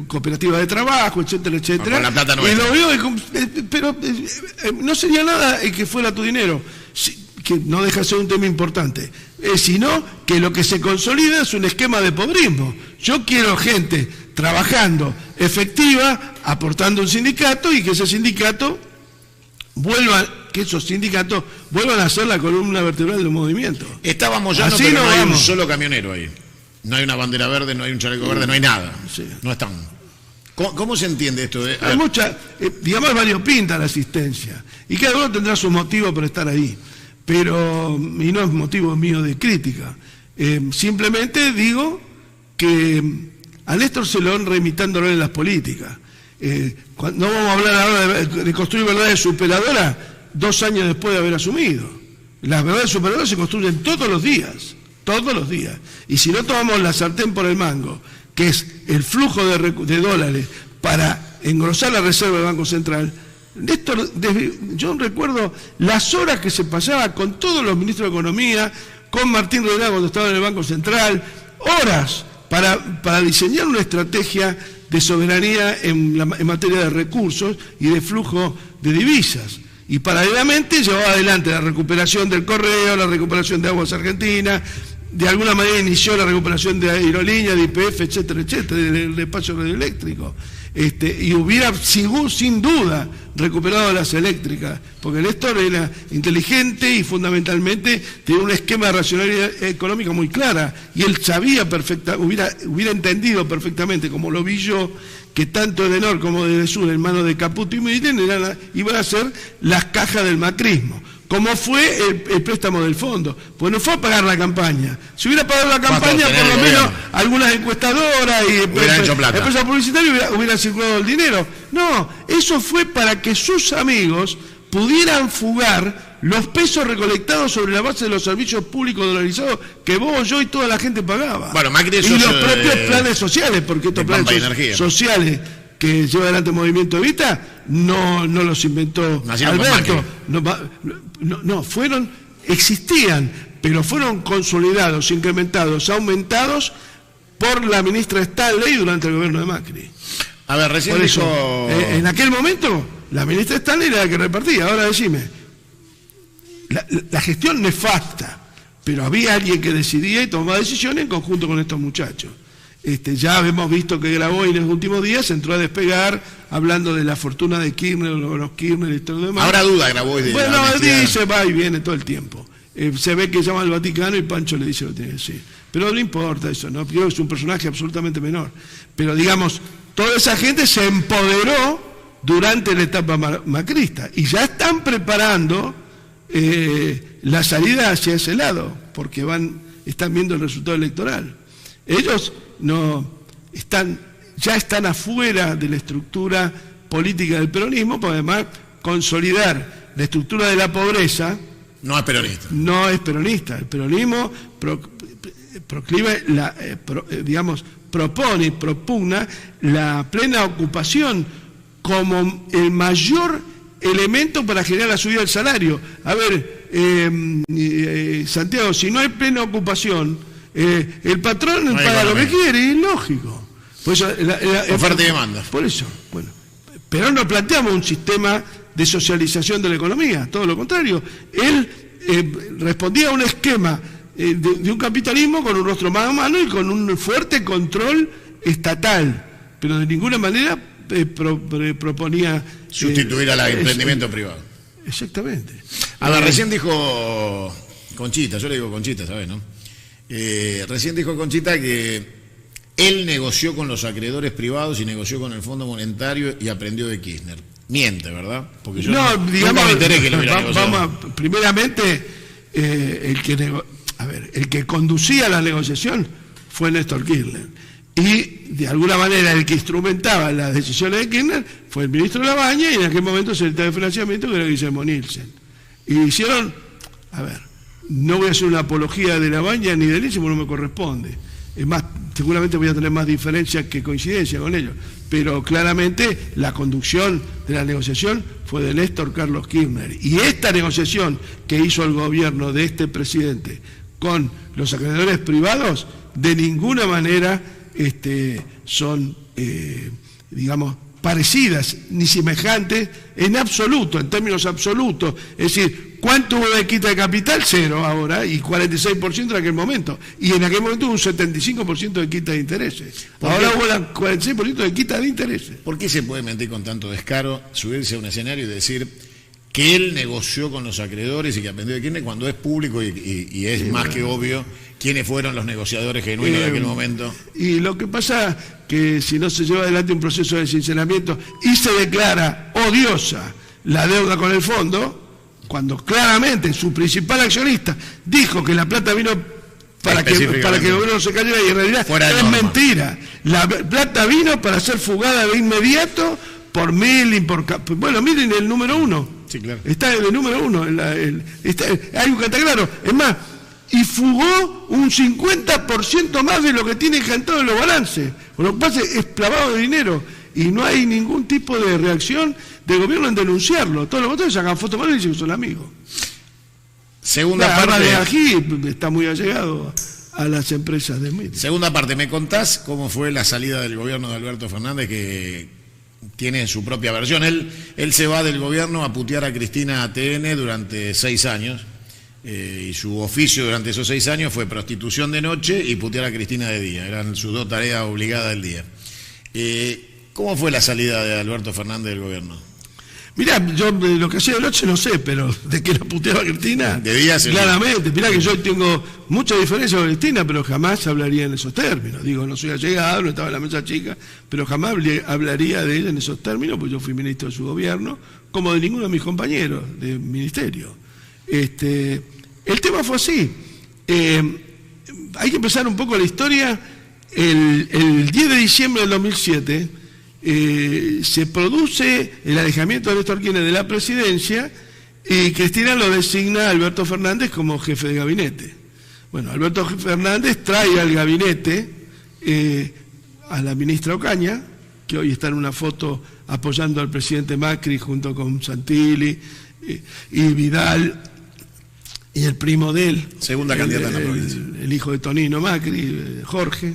cooperativa de trabajo, etcétera, etcétera. Con la plata nuestra. Pero no sería nada que fuera tu dinero, que no deja de ser un tema importante, sino que lo que se consolida es un esquema de pobrismo. Yo quiero gente trabajando, efectiva, aportando un sindicato, y que ese sindicato esos sindicatos vuelvan a ser la columna vertebral del movimiento. Estábamos ya, pero no hay un solo camionero ahí. No hay una bandera verde, no hay un chaleco verde, no hay nada. Sí. No están. ¿Cómo se entiende esto? Hay mucha, digamos, variopinta la asistencia. Y cada uno tendrá su motivo para estar ahí. Y no es motivo mío de crítica. Simplemente digo que a Néstor se lo honra imitándolo en las políticas. No vamos a hablar ahora de construir verdades superadoras 2 años después de haber asumido. Las verdades superadoras se construyen todos los días. Y si no tomamos la sartén por el mango, que es el flujo de dólares para engrosar la reserva del Banco Central, Néstor, yo recuerdo las horas que se pasaba con todos los ministros de Economía, con Martín Rodríguez cuando estaba en el Banco Central, horas para diseñar una estrategia de soberanía en materia de recursos y de flujo de divisas. Y paralelamente llevaba adelante la recuperación del correo, la recuperación de Aguas Argentinas, de alguna manera inició la recuperación de aerolíneas, de YPF, etcétera, etcétera, del espacio radioeléctrico. Y hubiera sin duda recuperado las eléctricas, porque Néstor era inteligente y fundamentalmente tenía un esquema de racionalidad económica muy clara, y él sabía hubiera entendido perfectamente, como lo vi yo, que tanto Edenor como de Sur, en manos de Caputo y Militen, iban a ser las cajas del macrismo, como fue el préstamo del fondo, pues no fue a pagar la campaña. Si hubiera pagado la campaña, por lo menos algunas encuestadoras y empresas publicitarias hubiera circulado el dinero. No, eso fue para que sus amigos pudieran fugar los pesos recolectados sobre la base de los servicios públicos dolarizados que vos, yo y toda la gente pagaba. Bueno, Macri y los propios planes sociales, porque estos planes sociales que lleva adelante el movimiento Evita no los inventó Alberto. Existían, pero fueron consolidados, incrementados, aumentados por la ministra Stanley durante el gobierno de Macri. A ver, recién dijo... en aquel momento, la ministra Stanley era la que repartía. Ahora decime, la gestión nefasta, pero había alguien que decidía y tomaba decisiones en conjunto con estos muchachos. Ya hemos visto que Grabois en los últimos días entró a despegar, hablando de la fortuna de Kirchner, los Kirchner y todo lo demás. Habrá duda Grabois de bueno, dice, va y viene todo el tiempo. Se ve que llama al Vaticano y Pancho le dice lo que tiene que decir. Pero no importa eso, ¿no? Creo que es un personaje absolutamente menor. Pero digamos, toda esa gente se empoderó durante la etapa macrista y ya están preparando la salida hacia ese lado, porque están viendo el resultado electoral. Ellos ya están afuera de la estructura política del peronismo, porque además consolidar la estructura de la pobreza no es peronista. No es peronista. El peronismo propugna la plena ocupación como el mayor elemento para generar la subida del salario. A ver, Santiago, si no hay plena ocupación, el patrón no paga lo que quiere, es lógico. Por eso, oferta y demanda. Por eso, bueno, pero no planteamos un sistema de socialización de la economía, todo lo contrario. Él respondía a un esquema de un capitalismo con un rostro más humano y con un fuerte control estatal, pero de ninguna manera proponía sustituir al emprendimiento privado. Exactamente. A ver, recién dijo Conchita, yo le digo Conchita, ¿sabes, no? Recién dijo Conchita que él negoció con los acreedores privados y negoció con el Fondo Monetario y aprendió de Kirchner. Miente, ¿verdad? Porque yo nunca me enteré que lo hubiera negociado. Primeramente, el que conducía la negociación fue Néstor Kirchner. Y, de alguna manera, el que instrumentaba las decisiones de Kirchner fue el ministro Labaña y en aquel momento el secretario de Financiamiento, que era Guillermo Nielsen. Y hicieron, no voy a hacer una apología de Labaña ni de Nielsen, porque no me corresponde. Es más, seguramente voy a tener más diferencias que coincidencia con ellos. Pero claramente la conducción de la negociación fue de Néstor Carlos Kirchner. Y esta negociación que hizo el gobierno de este presidente con los acreedores privados, de ninguna manera son, parecidas ni semejantes en absoluto, en términos absolutos. Es decir, ¿cuánto hubo de quita de capital? 0 ahora, y 46% en aquel momento. Y en aquel momento hubo un 75% de quita de intereses. Ahora hubo el 46% de quita de intereses. ¿Por qué se puede mentir con tanto descaro, subirse a un escenario y decir que él negoció con los acreedores y que aprendió de Kirchner, cuando es público y es más que obvio quiénes fueron los negociadores genuinos de aquel momento? Y lo que pasa que si no se lleva adelante un proceso de sinceramiento y se declara odiosa la deuda con el fondo, cuando claramente su principal accionista dijo que la plata vino para que el gobierno se cayera, y en realidad es mentira. La plata vino para ser fugada de inmediato por Milling, bueno, miren el número 1. Sí, claro. Está en el número 1. Hay un que está claro. Es más, y fugó un 50% más de lo que tiene cantado en los balances. Lo que pasa es clavado de dinero. Y no hay ningún tipo de reacción del gobierno en denunciarlo. Todos los votantes sacan fotos y dicen que son amigos. Segunda parte. De aquí está muy allegado a las empresas de Milling. Segunda parte, ¿me contás cómo fue la salida del gobierno de Alberto Fernández, que tiene su propia versión? Él se va del gobierno a putear a Cristina ATN durante 6 años, y su oficio durante esos 6 años fue prostitución de noche y putear a Cristina de día. Eran sus 2 tareas obligadas del día. ¿Cómo fue la salida de Alberto Fernández del gobierno? Mirá, yo lo que hacía de noche no sé, pero de que la puteaba Cristina, De día sí. claramente. Mirá que yo tengo mucha diferencia con Cristina, pero jamás hablaría en esos términos. Digo, no soy allegado, no estaba en la mesa chica, pero jamás hablaría de ella en esos términos, porque yo fui ministro de su gobierno, como de ninguno de mis compañeros de ministerio. El tema fue así. Hay que empezar un poco la historia. El 10 de diciembre del 2007... se produce el alejamiento de Néstor Kirchner de la presidencia y Cristina lo designa a Alberto Fernández como jefe de gabinete. Bueno, Alberto Fernández trae al gabinete a la ministra Ocaña, que hoy está en una foto apoyando al presidente Macri junto con Santilli y Vidal y el primo de él, Segunda candidata en la provincia. el hijo de Tonino Macri, Jorge.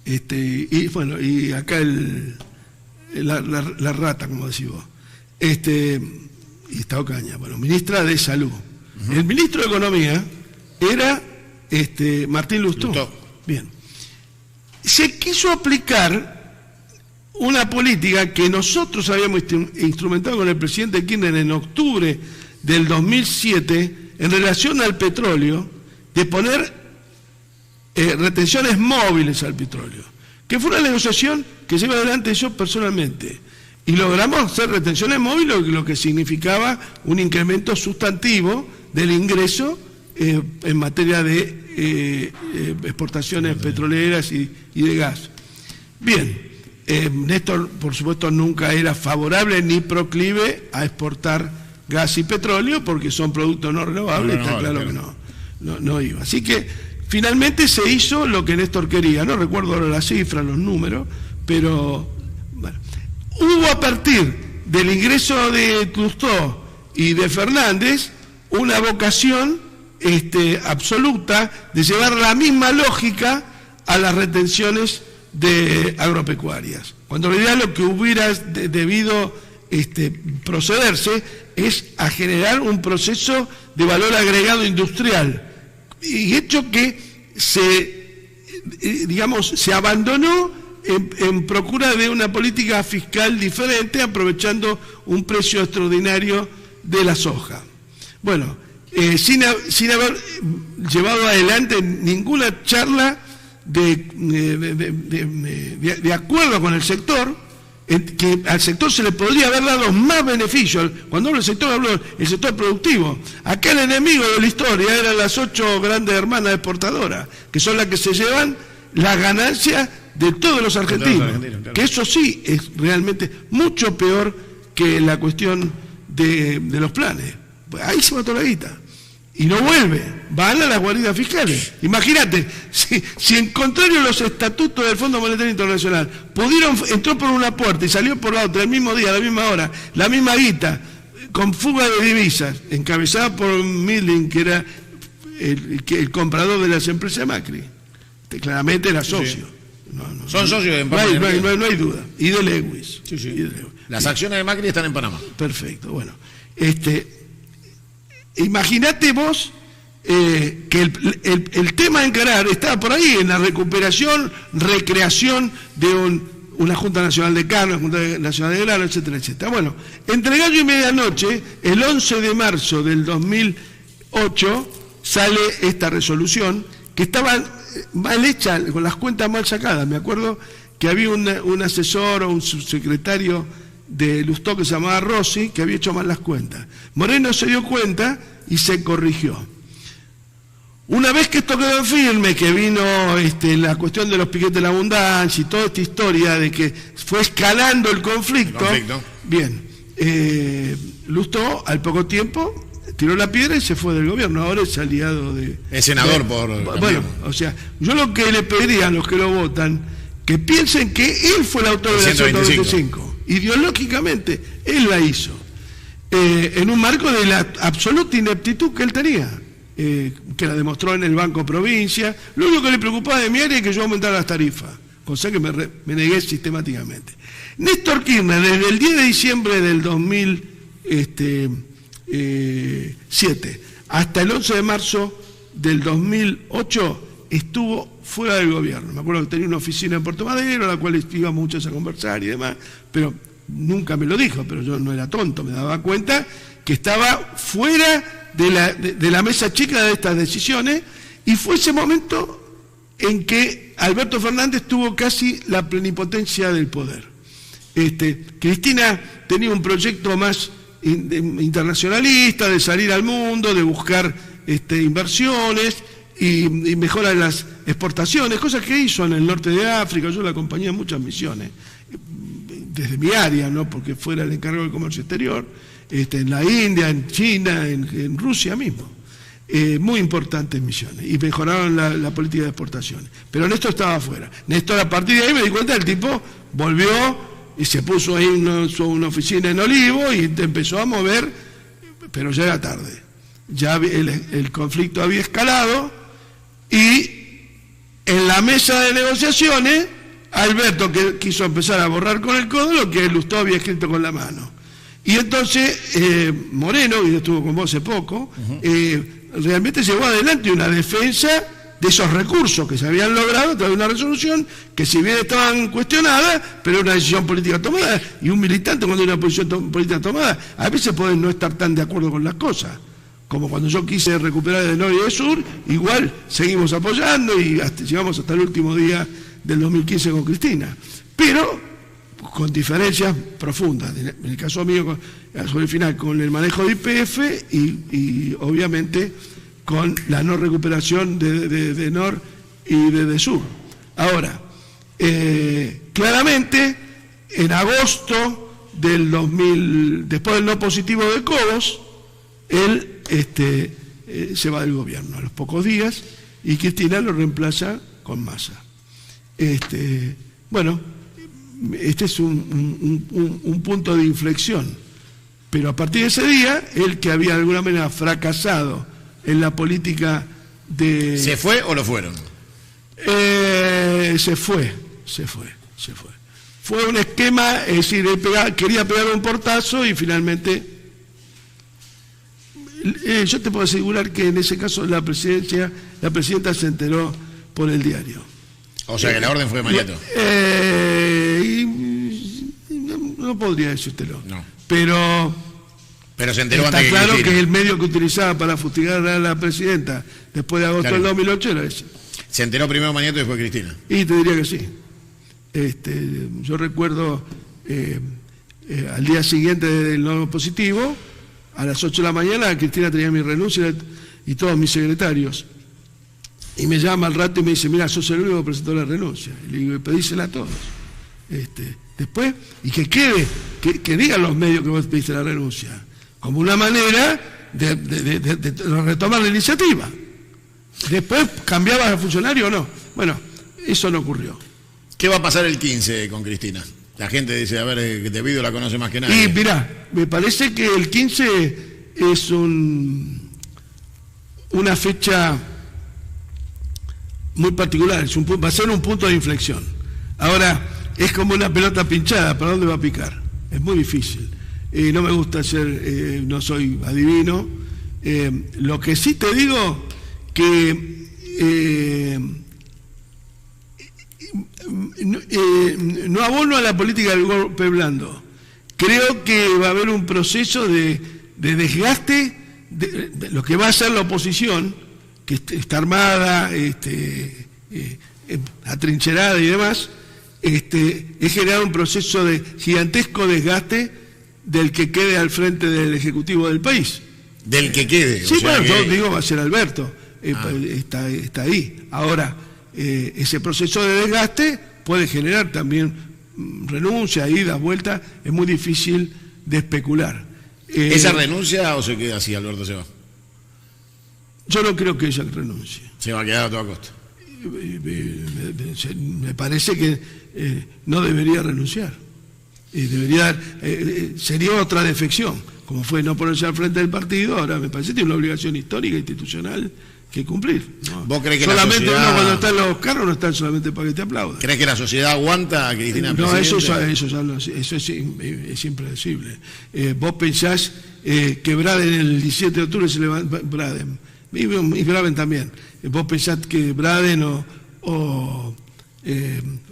Y bueno, y acá la rata, como decís vos. Y está Ocaña, bueno, ministra de Salud. El ministro de Economía era Martín Lustó. Bien. Se quiso aplicar una política que nosotros habíamos instrumentado con el presidente Kirchner en octubre del 2007 en relación al petróleo, de poner retenciones móviles al petróleo, que fue una negociación que llevé adelante yo personalmente, y logramos hacer retenciones móviles, lo que significaba un incremento sustantivo del ingreso en materia de exportaciones petroleras y de gas. Bien, Néstor, por supuesto, nunca era favorable ni proclive a exportar gas y petróleo, porque son productos no renovables, está claro que no iba. Así que finalmente se hizo lo que Néstor quería, no recuerdo ahora las cifras, los números, pero bueno, hubo a partir del ingreso de Lustó y de Fernández una vocación absoluta de llevar la misma lógica a las retenciones de agropecuarias, cuando en realidad lo que hubiera debido procederse es a generar un proceso de valor agregado industrial, y hecho que se abandonó en procura de una política fiscal diferente, aprovechando un precio extraordinario de la soja. Bueno, sin haber llevado adelante ninguna charla de acuerdo con el sector, que al sector se le podría haber dado más beneficios. Cuando hablo del sector, hablo del sector productivo. Acá el enemigo de la historia eran las 8 grandes hermanas exportadoras, que son las que se llevan las ganancias de todos los argentinos, claro. Que eso sí es realmente mucho peor que la cuestión de los planes. Ahí se mató la guita. Y no vuelve, van a las guaridas fiscales. Imagínate, si en contrario a los estatutos del Fondo Monetario Internacional entró por una puerta y salió por la otra el mismo día, a la misma hora, la misma guita, con fuga de divisas, encabezada por Milling, que era el comprador de las empresas Macri. Claramente era socio. Sí. Son socios en Panamá. No hay duda. Y de Lewis. Sí. Y de Lewis. Las acciones de Macri están en Panamá. Perfecto, bueno. Imaginate vos que el tema a encarar estaba por ahí, en la recuperación, recreación de una Junta Nacional de Carne, una Junta Nacional de Grano, etcétera, etcétera. Bueno, entre gallo y medianoche, el 11 de marzo del 2008, sale esta resolución, que estaba mal hecha, con las cuentas mal sacadas. Me acuerdo que había un asesor o un subsecretario de Lustó que se llamaba Rossi, que había hecho mal las cuentas. Moreno se dio cuenta y se corrigió. Una vez que esto quedó en firme, que vino la cuestión de los piquetes de la abundancia y toda esta historia de que fue escalando el conflicto. Bien, Lustó al poco tiempo tiró la piedra y se fue del gobierno. Ahora es aliado de... Es senador Bueno, o sea, yo lo que le pediría a los que lo votan, que piensen que él fue el autor de la 125. Ideológicamente, él la hizo, en un marco de la absoluta ineptitud que él tenía, que la demostró en el Banco Provincia. Lo único que le preocupaba de mi área es que yo aumentara las tarifas, cosa que me negué sistemáticamente. Néstor Kirchner, desde el 10 de diciembre del 2007 hasta el 11 de marzo del 2008, estuvo fuera del gobierno. Me acuerdo que tenía una oficina en Puerto Madero, a la cual íbamos muchos a conversar y demás, pero nunca me lo dijo, pero yo no era tonto, me daba cuenta que estaba fuera de la mesa chica de estas decisiones, y fue ese momento en que Alberto Fernández tuvo casi la plenipotencia del poder. Cristina tenía un proyecto más internacionalista, de salir al mundo, de buscar inversiones y mejorar las exportaciones, cosas que hizo en el norte de África. Yo la acompañé en muchas misiones, desde mi área, ¿no? Porque fuera el encargado del comercio exterior, en la India, en China, en Rusia mismo. Muy importantes misiones, y mejoraron la política de exportaciones. Pero Néstor estaba afuera. Néstor, a partir de ahí me di cuenta, el tipo volvió y se puso ahí una oficina en Olivo y empezó a mover, pero ya era tarde. Ya el conflicto había escalado, y en la mesa de negociaciones, Alberto, que quiso empezar a borrar con el codo lo que Lustó había escrito con la mano. Y entonces Moreno, que estuvo con vos hace poco, realmente llevó adelante una defensa de esos recursos que se habían logrado a través de una resolución que, si bien estaban cuestionadas, pero era una decisión política tomada, y un militante, cuando hay una posición política tomada, a veces puede no estar tan de acuerdo con las cosas, como cuando yo quise recuperar el norte y el sur, igual seguimos apoyando y llegamos hasta el último día del 2015 con Cristina, pero con diferencias profundas. En el caso mío, sobre el final, con el manejo de YPF y obviamente con la no recuperación de NOR y de Sur. Ahora, claramente, en agosto del 2000, después del no positivo de Cobos, él se va del gobierno a los pocos días, y Cristina lo reemplaza con Massa. Bueno, este es un punto de inflexión, pero a partir de ese día, él, que había de alguna manera fracasado en la política de... ¿Se fue o lo fueron? Se fue. Fue un esquema, es decir, él quería pegar un portazo y finalmente... yo te puedo asegurar que en ese caso la presidenta se enteró por el diario. O sea que la orden fue de Maniato. No podría decírtelo. No. Pero se enteró está antes claro que que el medio que utilizaba para fustigar a la presidenta después de agosto del 2008 era ese. Se enteró primero Maniato y después Cristina. Y te diría que sí. Yo recuerdo al día siguiente del no positivo, a las 8 de la mañana, Cristina tenía mi renuncia y todos mis secretarios. Y me llama al rato y me dice: mira, sos el único que presentó la renuncia. Y le digo: pedísela a todos. Después, y que quede, que digan los medios que vos pediste la renuncia, como una manera de retomar la iniciativa. Después, ¿cambiabas al funcionario o no? Bueno, eso no ocurrió. ¿Qué va a pasar el 15 con Cristina? La gente dice: a ver, que Tevido la conoce más que nadie. Y mirá, me parece que el 15 es una fecha muy particular, va a ser un punto de inflexión. Ahora, es como una pelota pinchada, ¿para dónde va a picar? Es muy difícil. No me gusta ser, no soy adivino. Lo que sí te digo, que no abono a la política del golpe blando. Creo que va a haber un proceso de desgaste de lo que va a ser la oposición, que está armada, atrincherada y demás. Es generar un proceso de gigantesco desgaste del que quede al frente del Ejecutivo del país. Del que quede. Sí, bueno, yo digo, va a ser Alberto. Está ahí. Ahora, ese proceso de desgaste puede generar también renuncia, idas, vueltas. Es muy difícil de especular. ¿Esa renuncia o se queda así, Alberto se va? Yo no creo que ella renuncie. Se va a quedar a toda costa. Me parece que no debería renunciar. Sería otra defección, como fue no ponerse al frente del partido. Ahora me parece que tiene una obligación histórica, institucional, que cumplir, ¿no? ¿Vos crees que solamente la sociedad... uno, cuando están los carros, no están solamente para que te aplaudan? ¿Crees que la sociedad aguanta a Cristina No, eso presidente? es impredecible. Vos pensás que Braden el 17 de octubre se levanta... Braden, Y Braden también. Vos pensás que Braden o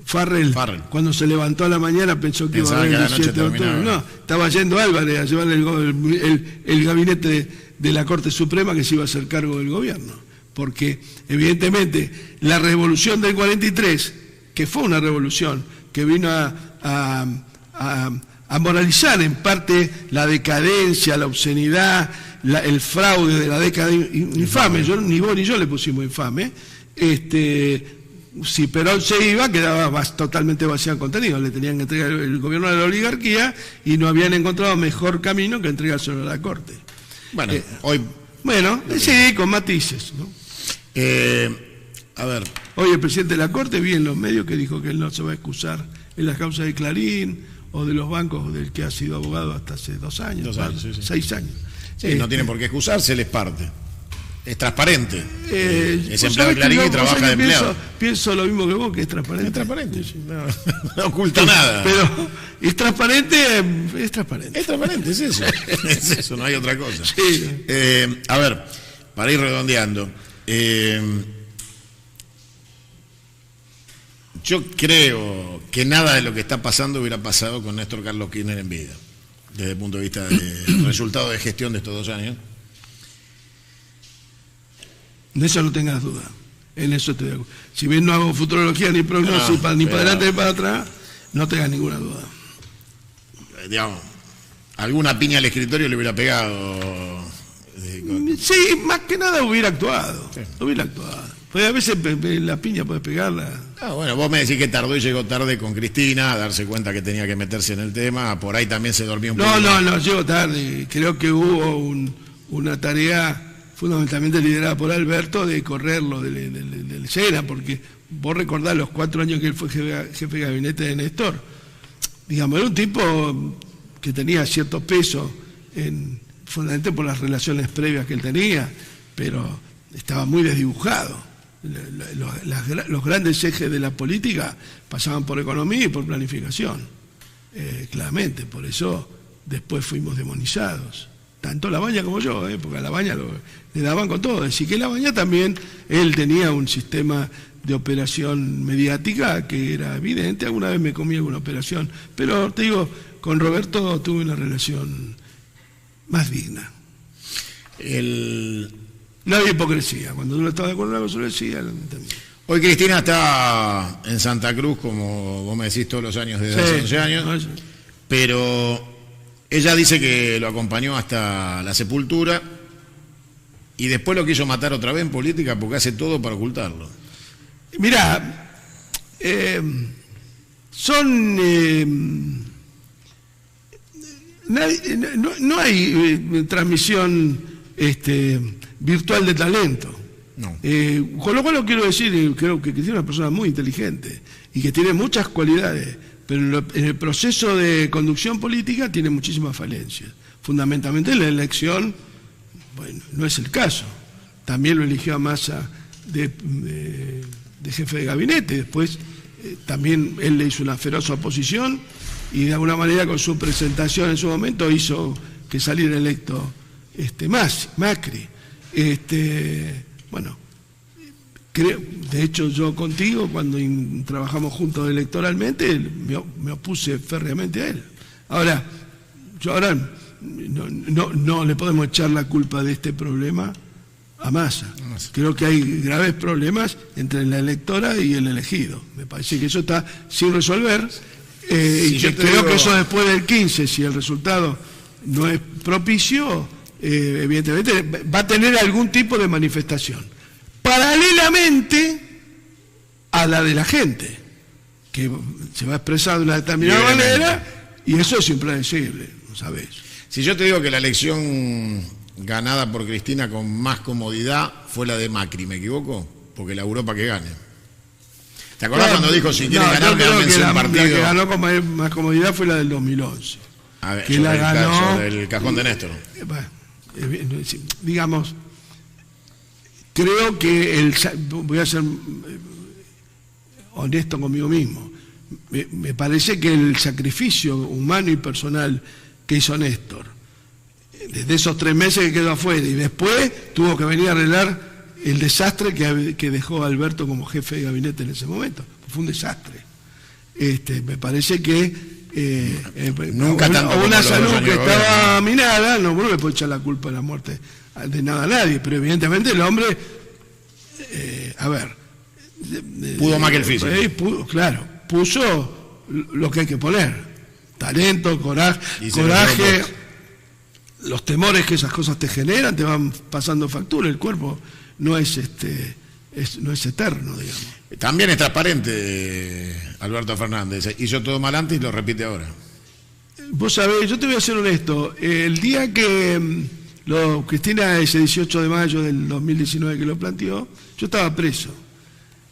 Farrell, cuando se levantó a la mañana pensó que iba a haber el 17 de octubre. No, estaba yendo Álvarez a llevar el gabinete de la Corte Suprema que se iba a hacer cargo del gobierno. Porque evidentemente la revolución del 43, que fue una revolución que vino a moralizar en parte la decadencia, la obscenidad, el fraude de la década infame. Ni vos ni yo le pusimos infame. Si Perón se iba, quedaba totalmente vacía en contenido. Le tenían que entregar el gobierno de la oligarquía y no habían encontrado mejor camino que entregárselo a la Corte. Bueno, hoy... Bueno, sí, con matices, ¿no? A ver. Hoy el presidente de la Corte vi en los medios que dijo que él no se va a excusar en las causas de Clarín o de los bancos del que ha sido abogado hasta hace 2 años, 6 años. Sí, no tiene por qué excusarse, él es parte. Es transparente. Es empleado de Clarín y trabaja de empleado. Pienso lo mismo que vos, que es transparente. Es transparente, sí. No oculta nada. Pero es transparente, es transparente. Es transparente, es eso. Es eso, no hay otra cosa. Sí. A ver, para ir redondeando. Yo creo que nada de lo que está pasando hubiera pasado con Néstor Carlos Kirchner en vida, desde el punto de vista del resultado de gestión de estos 2 años. De eso no tengas duda. En eso estoy de acuerdo. Si bien no hago futurología ni prognosis, ni para adelante ni para atrás, no tengas ninguna duda. Digamos, alguna piña al escritorio le hubiera pegado. Sí, más que nada hubiera actuado. Sí. Hubiera actuado. Pues a veces la piña puedes pegarla. Bueno, vos me decís que tardó y llegó tarde con Cristina a darse cuenta que tenía que meterse en el tema. Por ahí también se dormía un poco. No, llegó tarde. Creo que hubo una tarea fundamentalmente liderada por Alberto de correrlo del Sena, porque vos recordás los 4 años que él fue jefe de gabinete de Néstor. Digamos, era un tipo que tenía cierto peso, fundamentalmente por las relaciones previas que él tenía, pero estaba muy desdibujado. Los grandes ejes de la política pasaban por economía y por planificación, claramente. Por eso después fuimos demonizados, tanto Labaña como yo, porque a Labaña le daban con todo. Así que Labaña también, él tenía un sistema de operación mediática que era evidente. Alguna vez me comí alguna operación, pero te digo, con Roberto tuve una relación más digna. No había hipocresía. Cuando uno estaba de acuerdo en algo, se lo decía. Hoy Cristina está en Santa Cruz, como vos me decís, todos los años desde hace 11 años, pero ella dice que lo acompañó hasta la sepultura y después lo quiso matar otra vez en política porque hace todo para ocultarlo. Mirá, no hay transmisión virtual de talento. No. Con lo cual lo quiero decir, creo que Cristina es una persona muy inteligente y que tiene muchas cualidades, pero en el proceso de conducción política tiene muchísimas falencias. Fundamentalmente en la elección, bueno, no es el caso. También lo eligió a Massa de jefe de gabinete, después también él le hizo una feroz oposición y de alguna manera con su presentación en su momento hizo que saliera electo Macri. Bueno, creo, de hecho yo contigo cuando trabajamos juntos electoralmente me opuse férreamente a él. Ahora, no le podemos echar la culpa de este problema a Massa. Creo que hay graves problemas entre la electora y el elegido. Me parece que eso está sin resolver. Y creo que eso después del 15, si el resultado no es propicio, evidentemente va a tener algún tipo de manifestación paralelamente a la de la gente, que se va a expresar de una determinada manera, y eso es impredecible, ¿no sabés? Si yo te digo que la elección ganada por Cristina con más comodidad fue la de Macri, ¿me equivoco? Porque la Europa que gane. ¿Te acordás cuando dijo si quieren ganar, gánense un partido? La que ganó con más comodidad fue la del 2011. A ver, que la ganó del cajón de Néstor. Digamos, creo que voy a ser honesto conmigo mismo. Me parece que el sacrificio humano y personal que hizo Néstor, desde esos 3 meses que quedó afuera, y después tuvo que venir a arreglar el desastre que dejó Alberto como jefe de gabinete en ese momento. Fue un desastre. Me parece que nunca una salud que estaba minada, no, uno le puede echar la culpa de la muerte de nada a nadie, pero evidentemente el hombre, pudo más que el físico. Claro, puso lo que hay que poner: talento, coraje, los temores que esas cosas te generan te van pasando factura. El cuerpo no es no es eterno, digamos. También es transparente Alberto Fernández. Hizo todo mal antes y lo repite ahora. Vos sabés, yo te voy a ser honesto. El día que Cristina, ese 18 de mayo del 2019 que lo planteó, yo estaba preso.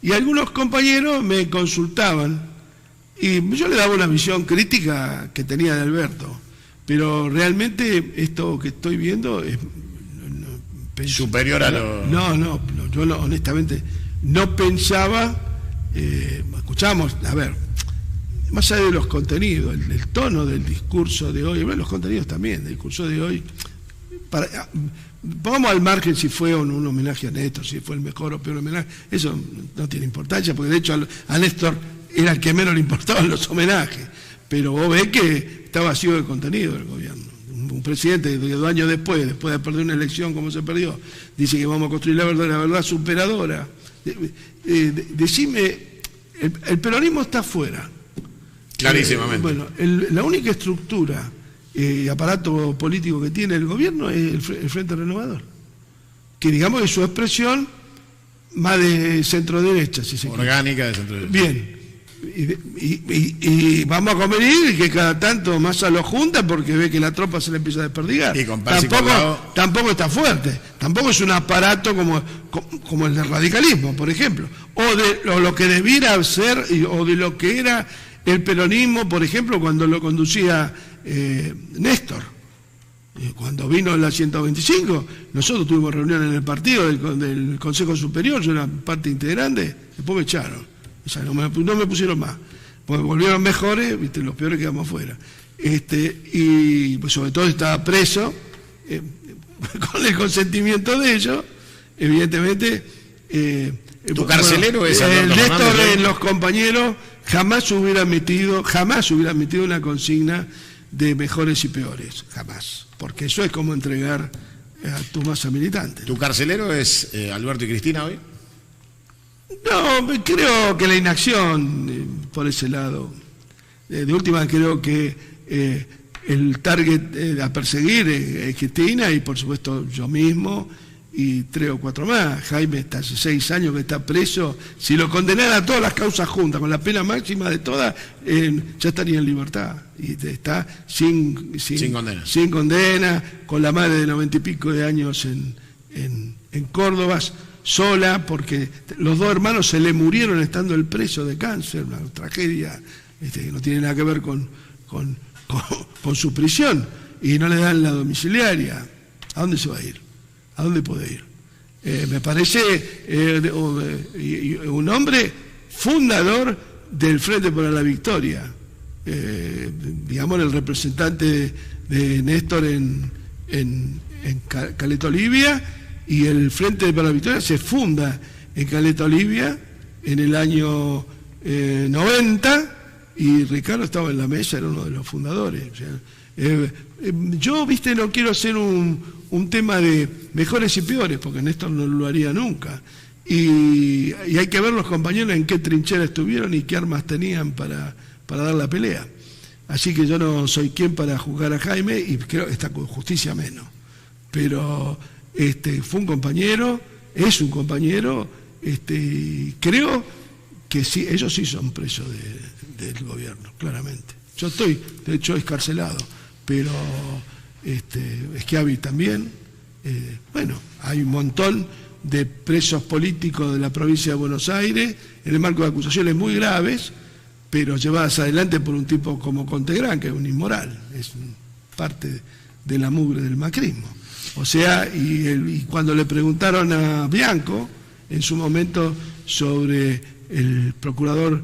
Y algunos compañeros me consultaban y yo le daba una visión crítica que tenía de Alberto. Pero realmente esto que estoy viendo es superior a lo... No, yo no, honestamente no pensaba, escuchamos, a ver, más allá de los contenidos, el tono del discurso de hoy, los contenidos también, del discurso de hoy, pongamos al margen si fue o no un homenaje a Néstor, si fue el mejor o peor homenaje, eso no tiene importancia, porque de hecho a Néstor era el que menos le importaban los homenajes, pero vos ves que está vacío de contenido el gobierno. Un presidente que 2 años después de perder una elección como se perdió, dice que vamos a construir la verdad superadora. Decime, el peronismo está afuera. Clarísimamente. Bueno, la única estructura y aparato político que tiene el gobierno es el Frente Renovador, que digamos es su expresión más de centro-derecha, si se orgánica de centro-derecha. Bien. Y vamos a convenir que cada tanto Massa lo junta porque ve que la tropa se le empieza a desperdigar. Tampoco está fuerte, tampoco es un aparato como el del radicalismo, por ejemplo, o lo que debiera ser, o de lo que era el peronismo, por ejemplo, cuando lo conducía Néstor. Cuando vino la 125, nosotros tuvimos reunión en el partido del Consejo Superior, yo era parte integrante, después me echaron. O sea, no me pusieron más, porque volvieron mejores, ¿viste? Los peores quedamos afuera. Y pues sobre todo estaba preso, con el consentimiento de ellos, evidentemente. ¿Tu carcelero es el Néstor de los compañeros jamás hubiera admitido una consigna de mejores y peores, jamás, porque eso es como entregar a tu masa militante. ¿Tu carcelero es Alberto y Cristina hoy? No, creo que la inacción por ese lado. De última creo que el target a perseguir es Cristina y por supuesto yo mismo y 3 o 4 más. Jaime está hace 6 años que está preso. Si lo condenaran a todas las causas juntas, con la pena máxima de todas, ya estaría en libertad. Y está sin condena, con la madre de 90 y pico de años en Córdoba, sola, porque los 2 hermanos se le murieron estando el preso de cáncer, una tragedia que no tiene nada que ver con su prisión, y no le dan la domiciliaria. ¿A dónde se va a ir? ¿A dónde puede ir? Me parece un hombre fundador del Frente para la Victoria, digamos el representante de Néstor en Caleta Olivia, y el Frente para la Victoria se funda en Caleta Olivia en el año 90, y Ricardo estaba en la mesa, era uno de los fundadores. O sea, yo, no quiero hacer un tema de mejores y peores, porque Néstor no lo haría nunca. Y hay que ver los compañeros en qué trinchera estuvieron y qué armas tenían para dar la pelea. Así que yo no soy quien para juzgar a Jaime, y creo que está con justicia menos. Pero fue un compañero, es un compañero, creo que sí, ellos sí son presos del gobierno, claramente. Yo estoy, de hecho, excarcelado, pero Schiavi también. Bueno, hay un montón de presos políticos de la provincia de Buenos Aires, en el marco de acusaciones muy graves, pero llevadas adelante por un tipo como Contegrán, que es un inmoral, es parte de la mugre del macrismo. O sea, y cuando le preguntaron a Bianco, en su momento, sobre el procurador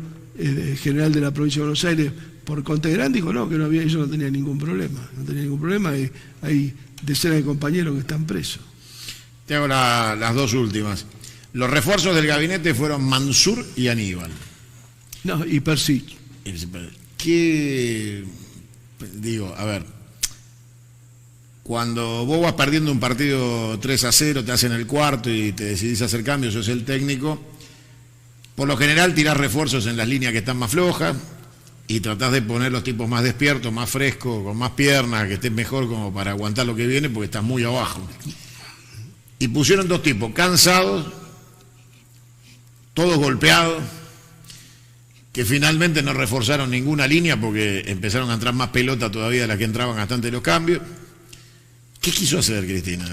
general de la provincia de Buenos Aires por Contegrán, dijo no, que no había, ellos no tenían ningún problema, y hay decenas de compañeros que están presos. Te hago las dos últimas. Los refuerzos del gabinete fueron Mansur y Aníbal. No, y Persich. ¿Qué? Digo, a ver, cuando vos vas perdiendo un partido 3-0, te hacen el cuarto y te decidís hacer cambios, sos el técnico, por lo general tirás refuerzos en las líneas que están más flojas y tratás de poner los tipos más despiertos, más frescos, con más piernas, que estén mejor como para aguantar lo que viene porque estás muy abajo. Y pusieron dos tipos, cansados, todos golpeados, que finalmente no reforzaron ninguna línea porque empezaron a entrar más pelota todavía de las que entraban hasta antes de los cambios. ¿Qué quiso hacer, Cristina?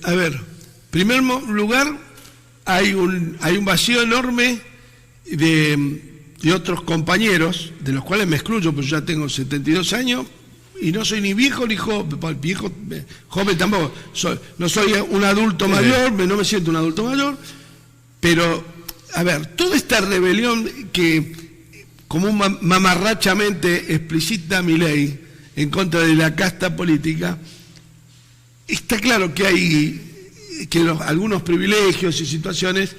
A ver, en primer lugar, hay un vacío enorme de otros compañeros, de los cuales me excluyo, porque yo ya tengo 72 años, y no soy ni viejo ni joven tampoco. No soy un adulto mayor, no me siento un adulto mayor, pero, a ver, toda esta rebelión que, como mamarrachamente explicita Milei en contra de la casta política, está claro que hay algunos privilegios y situaciones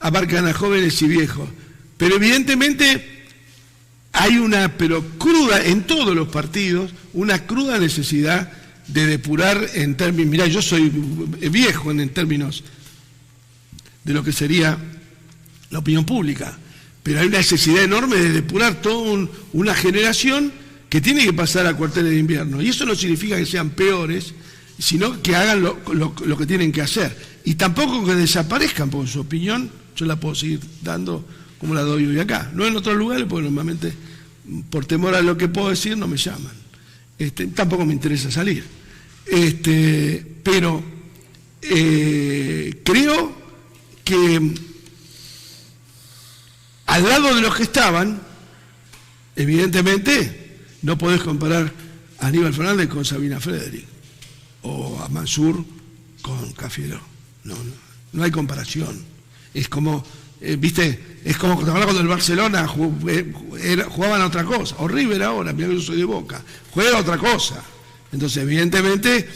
abarcan a jóvenes y viejos, pero evidentemente hay pero cruda en todos los partidos, una cruda necesidad de depurar en términos, mirá, yo soy viejo en términos de lo que sería la opinión pública, pero hay una necesidad enorme de depurar toda una generación que tiene que pasar a cuarteles de invierno, y eso no significa que sean peores, sino que hagan lo que tienen que hacer, y tampoco que desaparezcan, porque su opinión yo la puedo seguir dando como la doy hoy acá, no en otros lugares, porque normalmente por temor a lo que puedo decir no me llaman, tampoco me interesa salir, pero creo que al lado de los que estaban, evidentemente no podés comparar a Aníbal Fernández con Sabina Frederick o a Mansur con Cafiero, no hay comparación. Es como, viste, es como cuando el Barcelona jugaban a otra cosa, o River ahora, mira que yo soy de Boca, juega a otra cosa. Entonces, evidentemente,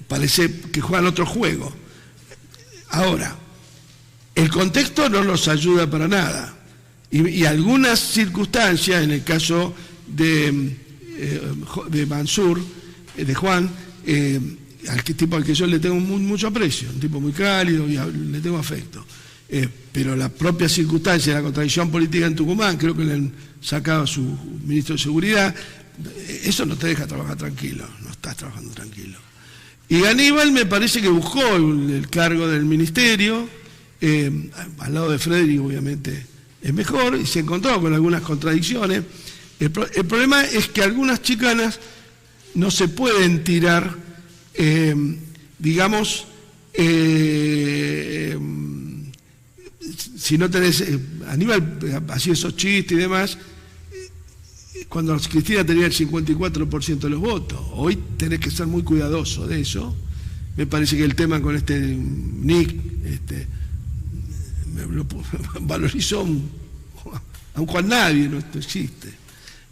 parece que juegan otro juego. Ahora, el contexto no nos ayuda para nada. Y algunas circunstancias, en el caso de Mansur, de Juan, tipo al que yo le tengo mucho aprecio, un tipo muy cálido y le tengo afecto. Pero la propia circunstancia de la contradicción política en Tucumán, creo que le han sacado a su ministro de Seguridad, eso no te deja trabajar tranquilo, no estás trabajando tranquilo. Y Aníbal me parece que buscó el cargo del ministerio, al lado de Frederick obviamente es mejor, y se encontró con algunas contradicciones. El problema es que algunas chicanas no se pueden tirar, digamos, si no tenés, Aníbal hacía esos chistes y demás, cuando Cristina tenía el 54% de los votos. Hoy tenés que ser muy cuidadoso de eso. Me parece que el tema con Nick me lo valorizó a un Juan Nadie, no esto existe.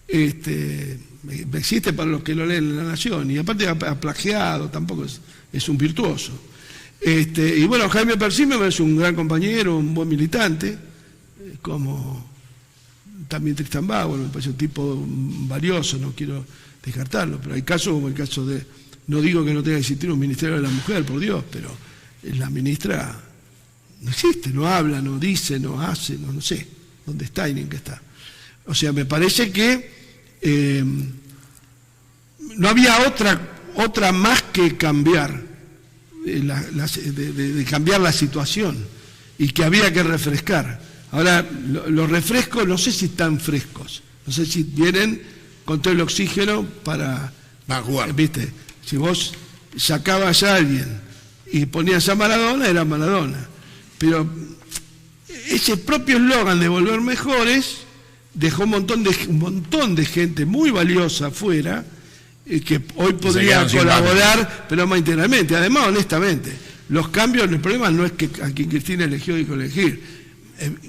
Existe para los que lo leen en La Nación, y aparte ha plagiado, tampoco es un virtuoso. Y bueno, Jaime Persich me parece un gran compañero, un buen militante, como también Tristan Bauer, me parece un tipo valioso, no quiero descartarlo, pero hay casos como el caso de, no digo que no tenga que existir un Ministerio de la Mujer, por Dios, pero la ministra no existe, no habla, no dice, no hace, no sé dónde está y ni en qué está. O sea, me parece que no había otra más que cambiar, de cambiar la situación, y que había que refrescar. Ahora, los refrescos no sé si están frescos, no sé si vienen con todo el oxígeno para jugar. ¿Viste? Si vos sacabas a alguien y ponías a Maradona, era Maradona. Pero ese propio eslogan de volver mejores dejó un montón de gente muy valiosa afuera, que hoy podría colaborar, pero más integralmente. Además, honestamente, los cambios, el problema no es que a quien Cristina eligió dijo elegir.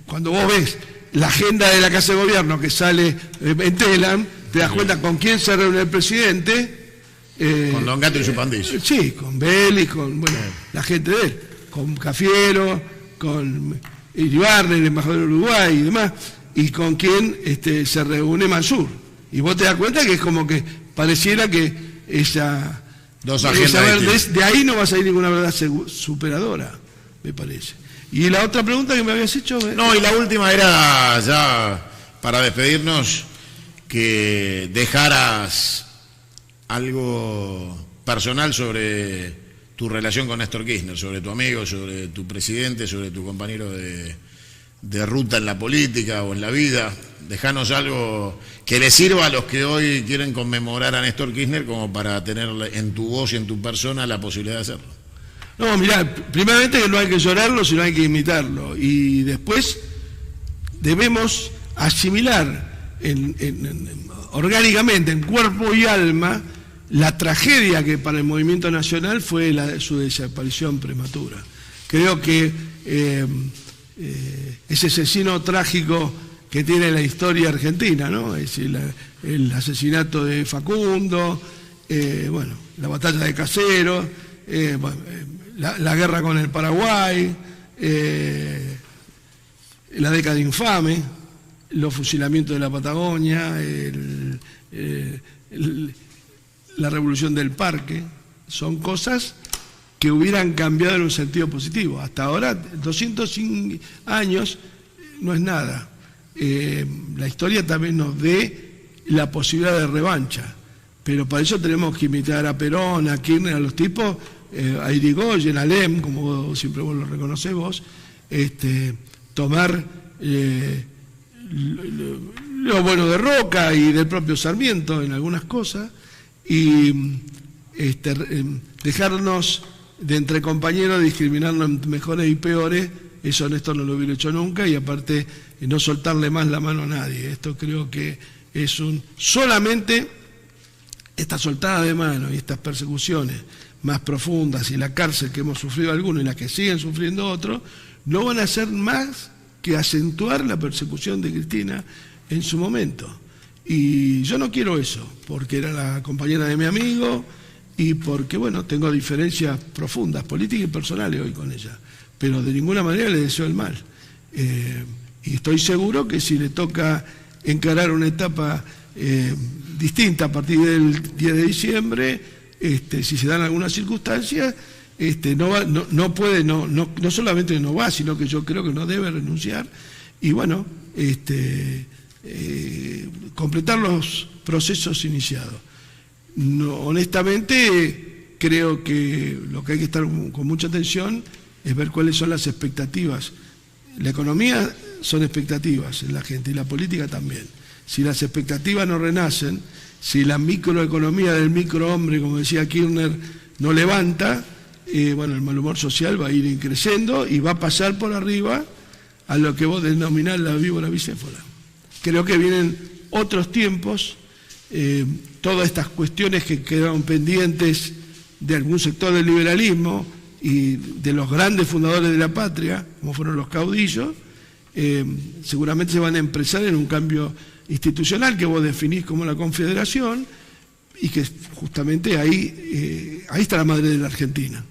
Cuando vos ves la agenda de la Casa de Gobierno que sale en Telam, te das cuenta con quién se reúne el presidente Con Don Gato y su pandilla. Sí, con Vélez, con la gente de él, con Cafiero, con Iribarne, el embajador de Uruguay y demás, y con quien se reúne Mansur. Y vos te das cuenta que es como que pareciera que esa... Dos agendas de ahí no va a salir ninguna verdad superadora, me parece. Y la otra pregunta que me habías hecho... No, y la última era ya para despedirnos, que dejaras algo personal sobre tu relación con Néstor Kirchner, sobre tu amigo, sobre tu presidente, sobre tu compañero de ruta en la política o en la vida. Dejanos algo que le sirva a los que hoy quieren conmemorar a Néstor Kirchner, como para tener en tu voz y en tu persona la posibilidad de hacerlo. No, mirá, primeramente que no hay que llorarlo, sino hay que imitarlo. Y después debemos asimilar orgánicamente, en cuerpo y alma, la tragedia que para el movimiento nacional fue su desaparición prematura. Creo que ese asesino trágico que tiene la historia argentina, ¿no? Es decir, el asesinato de Facundo, la batalla de Caseros, la guerra con el Paraguay, la década infame, los fusilamientos de la Patagonia, la revolución del parque, son cosas que hubieran cambiado en un sentido positivo. Hasta ahora, 200 años no es nada. La historia también nos dé la posibilidad de revancha, pero para eso tenemos que imitar a Perón, a Kirchner, a los tipos, a Irigoyen, a Lem, como siempre vos lo reconocés vos, tomar lo bueno de Roca y del propio Sarmiento en algunas cosas, y dejarnos de entre compañeros discriminarnos en mejores y peores. Eso Néstor no lo hubiera hecho nunca, y aparte no soltarle más la mano a nadie. Esto creo que es solamente esta soltada de mano y estas persecuciones más profundas y la cárcel que hemos sufrido algunos y las que siguen sufriendo otros, no van a hacer más que acentuar la persecución de Cristina en su momento. Y yo no quiero eso, porque era la compañera de mi amigo y porque, tengo diferencias profundas, políticas y personales hoy con ella, pero de ninguna manera le deseo el mal. Y estoy seguro que si le toca encarar una etapa distinta a partir del 10 de diciembre, si se dan algunas circunstancias, no solamente no va, sino que yo creo que no debe renunciar y completar los procesos iniciados. No, honestamente, creo que lo que hay que estar con mucha atención es ver cuáles son las expectativas. La economía son expectativas en la gente y la política también. Si las expectativas no renacen, si la microeconomía del microhombre, como decía Kirchner, no levanta, el mal humor social va a ir creciendo y va a pasar por arriba a lo que vos denominás la víbora bicéfala. Creo que vienen otros tiempos, todas estas cuestiones que quedaron pendientes de algún sector del liberalismo y de los grandes fundadores de la patria, como fueron los caudillos, seguramente se van a empresar en un cambio institucional que vos definís como la Confederación, y que justamente ahí está la madre de la Argentina.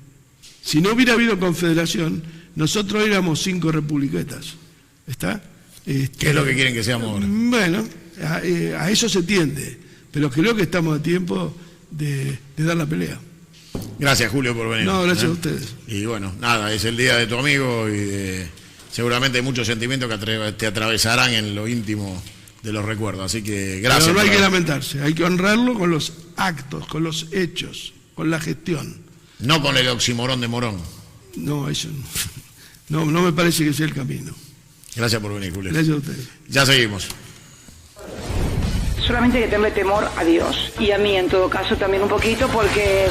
Si no hubiera habido Confederación, nosotros éramos 5 republiquetas. ¿Está? ¿Qué es lo que quieren que seamos ahora? Bueno, a eso se tiende, pero creo que estamos a tiempo de dar la pelea. Gracias, Julio, por venir. No, gracias a ustedes. Y es el día de tu amigo y seguramente hay muchos sentimientos que te atravesarán en lo íntimo de los recuerdos, así que gracias. Pero no hay que lamentarse, hay que honrarlo con los actos, con los hechos, con la gestión. No con el oxímoron de Morón. No, eso no me parece que sea el camino. Gracias por venir, Julio. Gracias a ustedes. Ya seguimos. Solamente hay que tenerle temor a Dios y a mí en todo caso también un poquito, porque